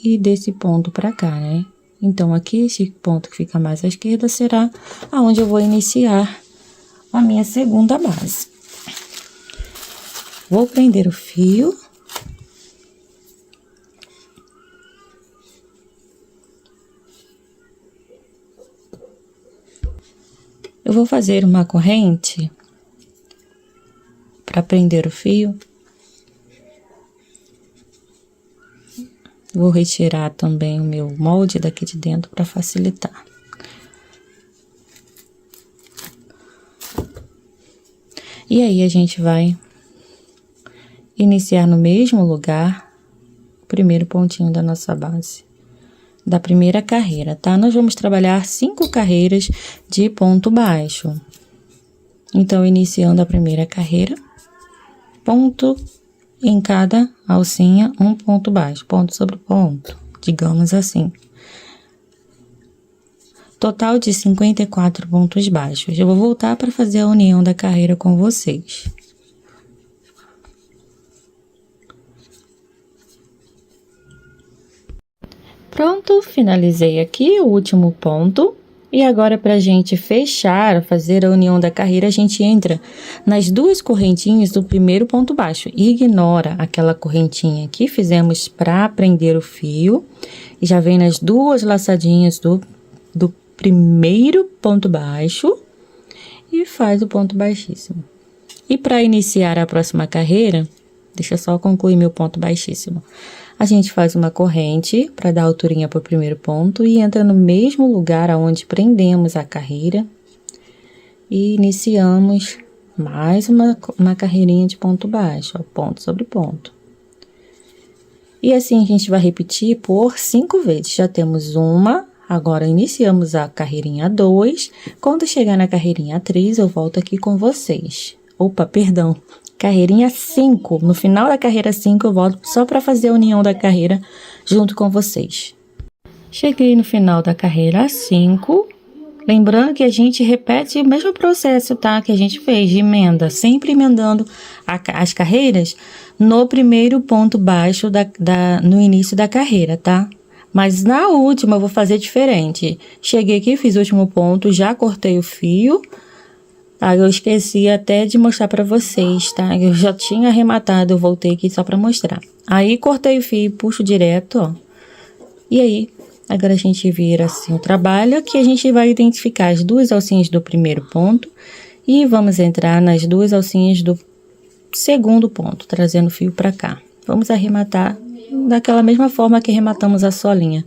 Speaker 1: e desse ponto para cá, né? Então, aqui, esse ponto que fica mais à esquerda será aonde eu vou iniciar a minha segunda base. Vou prender o fio. Eu vou fazer uma corrente para prender o fio. Vou retirar também o meu molde daqui de dentro para facilitar. E aí, a gente vai iniciar no mesmo lugar o primeiro pontinho da nossa base, da primeira carreira, tá? Nós vamos trabalhar 5 carreiras de ponto baixo. Então, iniciando a primeira carreira, ponto em cada alcinha, um ponto baixo, ponto sobre ponto, digamos assim. Total de 54 pontos baixos. Eu vou voltar para fazer a união da carreira com vocês. Pronto, finalizei aqui o último ponto. E agora, pra gente fechar, fazer a união da carreira, a gente entra nas 2 correntinhas do primeiro ponto baixo. Ignora aquela correntinha que fizemos para prender o fio. E já vem nas 2 laçadinhas do primeiro ponto baixo. E faz o ponto baixíssimo. E para iniciar a próxima carreira, deixa eu só concluir meu ponto baixíssimo. A gente faz uma corrente para dar alturinha para o primeiro ponto e entra no mesmo lugar aonde prendemos a carreira. E iniciamos mais uma carreirinha de ponto baixo, ó, ponto sobre ponto. E assim a gente vai repetir por 5 vezes. Já temos uma, agora iniciamos a carreirinha 2. Quando chegar na carreirinha 3, eu volto aqui com vocês. Opa, perdão. Carreirinha 5. No final da carreira 5, eu volto só para fazer a união da carreira junto com vocês. Cheguei no final da carreira 5. Lembrando que a gente repete o mesmo processo, tá? Que a gente fez de emenda, sempre emendando as carreiras no primeiro ponto baixo no início da carreira, tá? Mas na última eu vou fazer diferente. Cheguei aqui, fiz o último ponto, já cortei o fio. Tá? Eu esqueci até de mostrar pra vocês, tá? Eu já tinha arrematado, eu voltei aqui só pra mostrar. Aí cortei o fio, puxo direto, ó. E aí, agora a gente vira assim o trabalho, que a gente vai identificar as duas alcinhas do primeiro ponto e vamos entrar nas duas alcinhas do segundo ponto, trazendo o fio para cá. Vamos arrematar daquela mesma forma que arrematamos a solinha.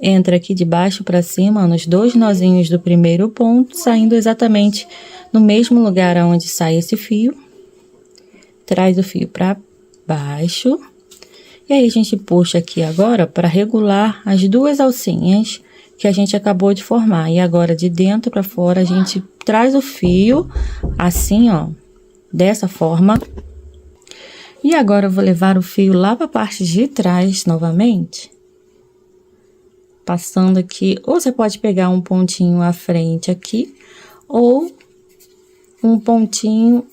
Speaker 1: Entra aqui de baixo para cima, nos dois nozinhos do primeiro ponto, saindo exatamente no mesmo lugar onde sai esse fio. Traz o fio para baixo. E aí, a gente puxa aqui agora para regular as duas alcinhas que a gente acabou de formar. E agora, de dentro para fora, a gente traz o fio assim, ó, dessa forma. E agora, eu vou levar o fio lá para a parte de trás novamente. Passando aqui, ou você pode pegar um pontinho à frente aqui, ou um pontinho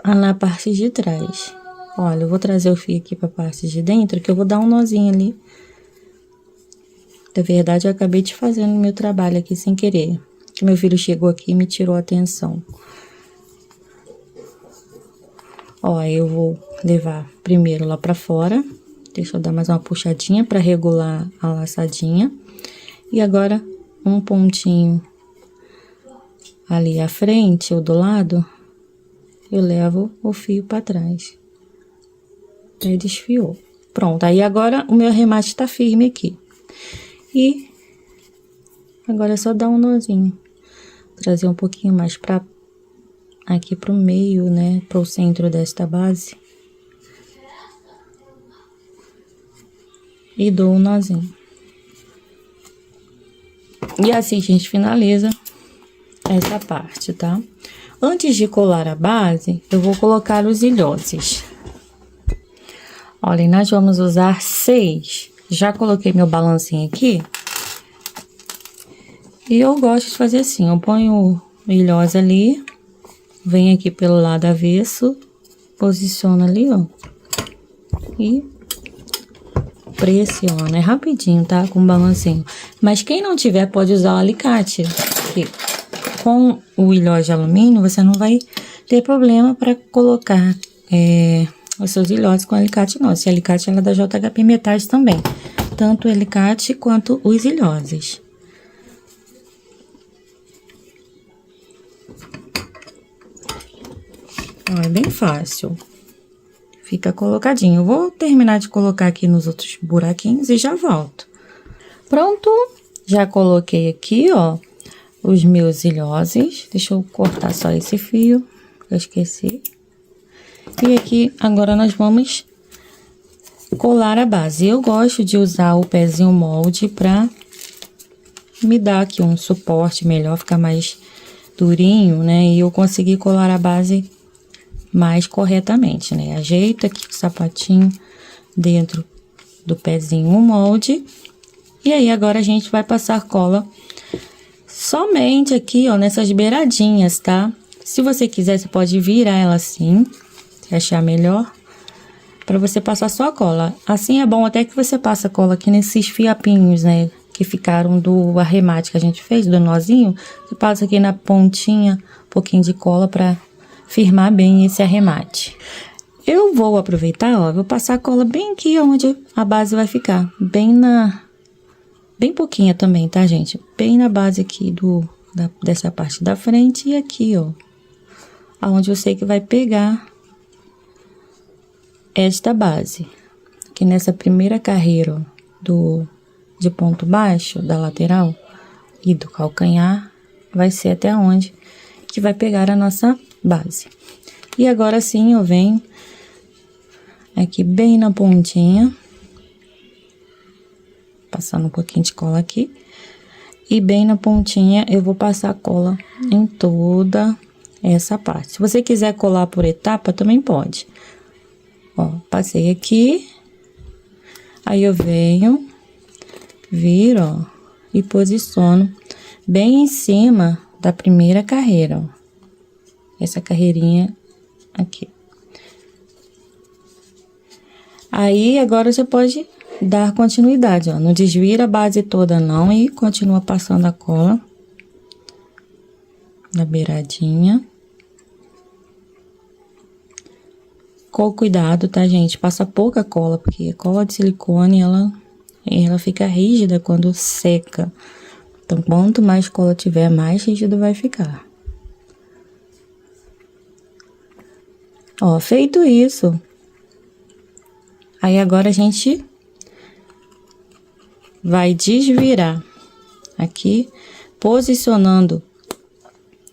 Speaker 1: na parte de trás. Olha, eu vou trazer o fio aqui para a parte de dentro, que eu vou dar um nozinho ali. Na verdade, eu acabei de fazer o meu trabalho aqui sem querer. Que meu filho chegou aqui e me tirou a atenção. Ó, eu vou levar primeiro lá para fora. Deixa eu dar mais uma puxadinha para regular a laçadinha. E agora, um pontinho ali à frente ou do lado, eu levo o fio para trás. Aí desfiou. Pronto, aí agora o meu arremate tá firme aqui. E agora é só dar um nozinho. Trazer um pouquinho mais pra aqui pro meio, né? Pro centro desta base. E dou um nozinho. E assim a gente finaliza essa parte, tá? Antes de colar a base, eu vou colocar os ilhoses. Olha, nós vamos usar 6. Já coloquei meu balancinho aqui. E eu gosto de fazer assim, eu ponho o ilhose ali, venho aqui pelo lado avesso, posiciono ali, ó. E pressiona, é rapidinho, tá? Com o balancinho. Mas quem não tiver, pode usar o alicate. Porque com o ilhose de alumínio, você não vai ter problema para colocar os seus ilhotes com alicate não. Esse alicate é da JHP Metais também. Tanto o alicate quanto os ilhoses. Ó, é bem fácil. Fica colocadinho. Eu vou terminar de colocar aqui nos outros buraquinhos e já volto. Pronto. Já coloquei aqui, ó, os meus ilhoses. Deixa eu cortar só esse fio. Eu esqueci. E aqui, agora nós vamos colar a base. Eu gosto de usar o pezinho molde pra me dar aqui um suporte melhor, ficar mais durinho, né? E eu conseguir colar a base mais corretamente, né? Ajeita aqui o sapatinho dentro do pezinho molde. E aí, agora a gente vai passar cola somente aqui, ó, nessas beiradinhas, tá? Se você quiser, você pode virar ela assim, se achar melhor, para você passar só a cola. Assim é bom até que você passa cola aqui nesses fiapinhos, né, que ficaram do arremate que a gente fez, do nozinho. Você passa aqui na pontinha um pouquinho de cola para firmar bem esse arremate. Eu vou aproveitar, ó, vou passar a cola bem aqui onde a base vai ficar, bem pouquinha também, tá, gente? Bem na base aqui dessa parte da frente e aqui, ó, aonde eu sei que vai pegar esta base. Aqui nessa primeira carreira, ó, de ponto baixo, da lateral e do calcanhar, vai ser até onde que vai pegar a nossa base. E agora sim, eu venho aqui bem na pontinha, passando um pouquinho de cola aqui, e bem na pontinha eu vou passar cola em toda essa parte. Se você quiser colar por etapa, também pode. Ó, passei aqui, aí eu venho, viro, ó, e posiciono bem em cima da primeira carreira, ó. Essa carreirinha aqui. Aí, agora você pode dar continuidade, ó. Não desvira a base toda não e continua passando a cola na beiradinha. Com cuidado, tá, gente? Passa pouca cola, porque a cola de silicone, ela fica rígida quando seca. Então, quanto mais cola tiver, mais rígido vai ficar. Ó, feito isso, aí agora a gente vai desvirar aqui, posicionando,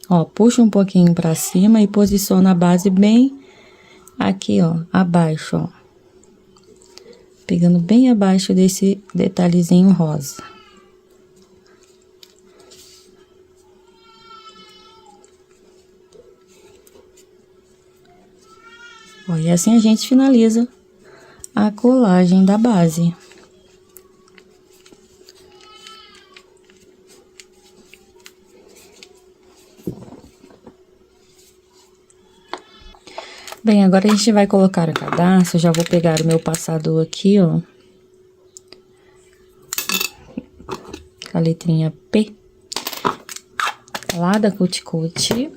Speaker 1: ó, puxa um pouquinho pra cima e posiciona a base bem aqui, ó, abaixo, ó. Pegando bem abaixo desse detalhezinho rosa. Ó, e assim a gente finaliza a colagem da base. Bem, agora a gente vai colocar o cadarço. Eu já vou pegar o meu passador aqui, ó. A letrinha P. Lá da Cuticut.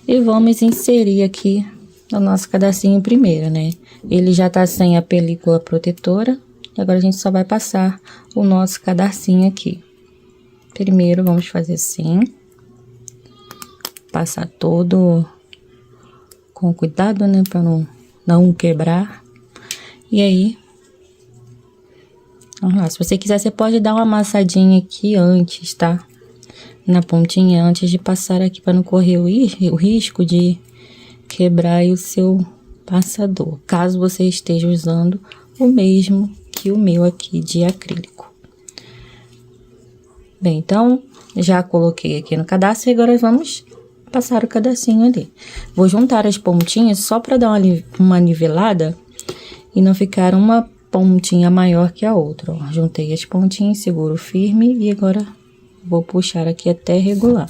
Speaker 1: E vamos inserir aqui o nosso cadarcinho primeiro, né? Ele já tá sem a película protetora. E agora a gente só vai passar o nosso cadarcinho aqui. Primeiro, vamos fazer assim. Passar todo com cuidado, né? Pra não quebrar. E aí, vamos lá. Se você quiser, você pode dar uma amassadinha aqui antes, tá? Na pontinha, antes de passar aqui, para não correr o risco de quebrar aí o seu passador. Caso você esteja usando o mesmo que o meu aqui de acrílico. Bem, então, já coloquei aqui no cadarço e agora vamos passar o cadarcinho ali. Vou juntar as pontinhas só para dar uma nivelada e não ficar uma pontinha maior que a outra, ó. Juntei as pontinhas, seguro firme e agora vou puxar aqui até regular.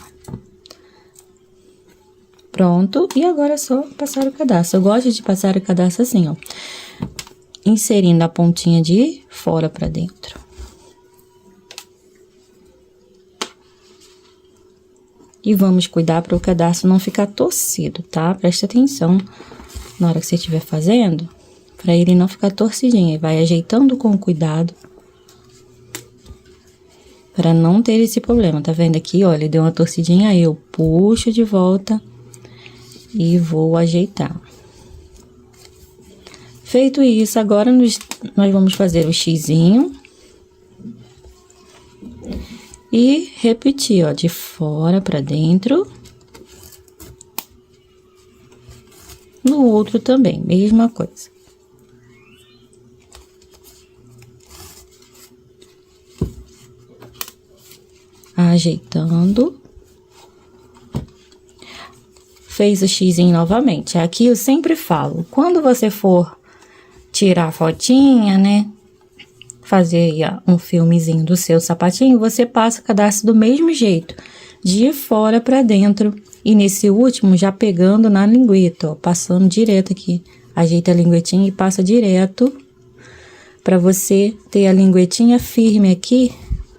Speaker 1: Pronto, e agora é só passar o cadarço. Eu gosto de passar o cadarço assim, ó, inserindo a pontinha de fora para dentro. E vamos cuidar para o cadarço não ficar torcido, tá? Presta atenção na hora que você estiver fazendo, para ele não ficar torcidinho. Vai ajeitando com cuidado, para não ter esse problema. Tá vendo aqui, ó, ele deu uma torcidinha, aí eu puxo de volta e vou ajeitar. Feito isso, agora nós vamos fazer o xizinho. E repetir, ó, de fora pra dentro. No outro também, mesma coisa. Ajeitando. Fez o xizinho novamente. Aqui eu sempre falo, quando você for tirar a fotinha, né? Fazer aí, um filmezinho do seu sapatinho, você passa o cadarço do mesmo jeito, de fora pra dentro. E nesse último, já pegando na lingueta, ó, passando direto aqui. Ajeita a linguetinha e passa direto, pra você ter a linguetinha firme aqui,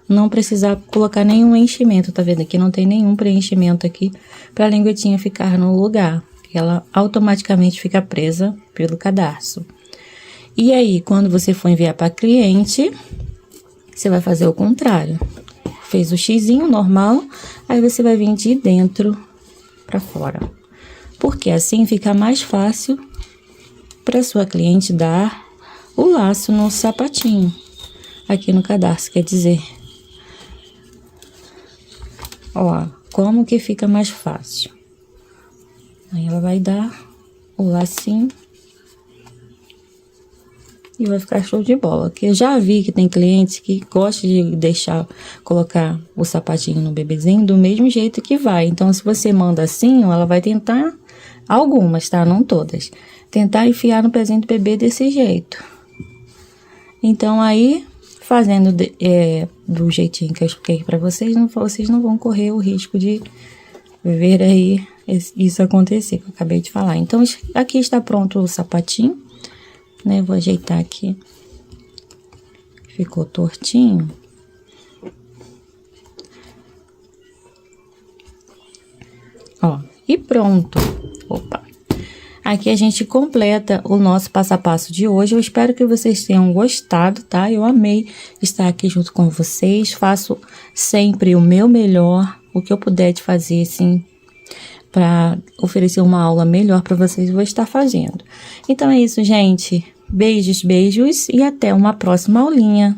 Speaker 1: não precisar colocar nenhum enchimento, tá vendo? Aqui não tem nenhum preenchimento aqui, pra linguetinha ficar no lugar. Ela automaticamente fica presa pelo cadarço. E aí, quando você for enviar para cliente, você vai fazer o contrário. Fez o xizinho normal, aí você vai vir de dentro para fora. Porque assim fica mais fácil para sua cliente dar o laço no sapatinho. Aqui no cadarço, quer dizer. Ó, como que fica mais fácil. Aí ela vai dar o lacinho. E vai ficar show de bola. Que eu já vi que tem clientes que gostam de colocar o sapatinho no bebezinho do mesmo jeito que vai. Então, se você manda assim, ela vai tentar, algumas, tá? Não todas. Tentar enfiar no pezinho do bebê desse jeito. Então, aí, fazendo do jeitinho que eu expliquei pra vocês não vão correr o risco de ver aí isso acontecer, que eu acabei de falar. Então, aqui está pronto o sapatinho, né? Vou ajeitar aqui. Ficou tortinho. Ó, e pronto. Opa! Aqui a gente completa o nosso passo a passo de hoje. Eu espero que vocês tenham gostado, tá? Eu amei estar aqui junto com vocês. Faço sempre o meu melhor, o que eu puder de fazer, assim, para oferecer uma aula melhor para vocês, eu vou estar fazendo. Então é isso, gente. Beijos, beijos e até uma próxima aulinha.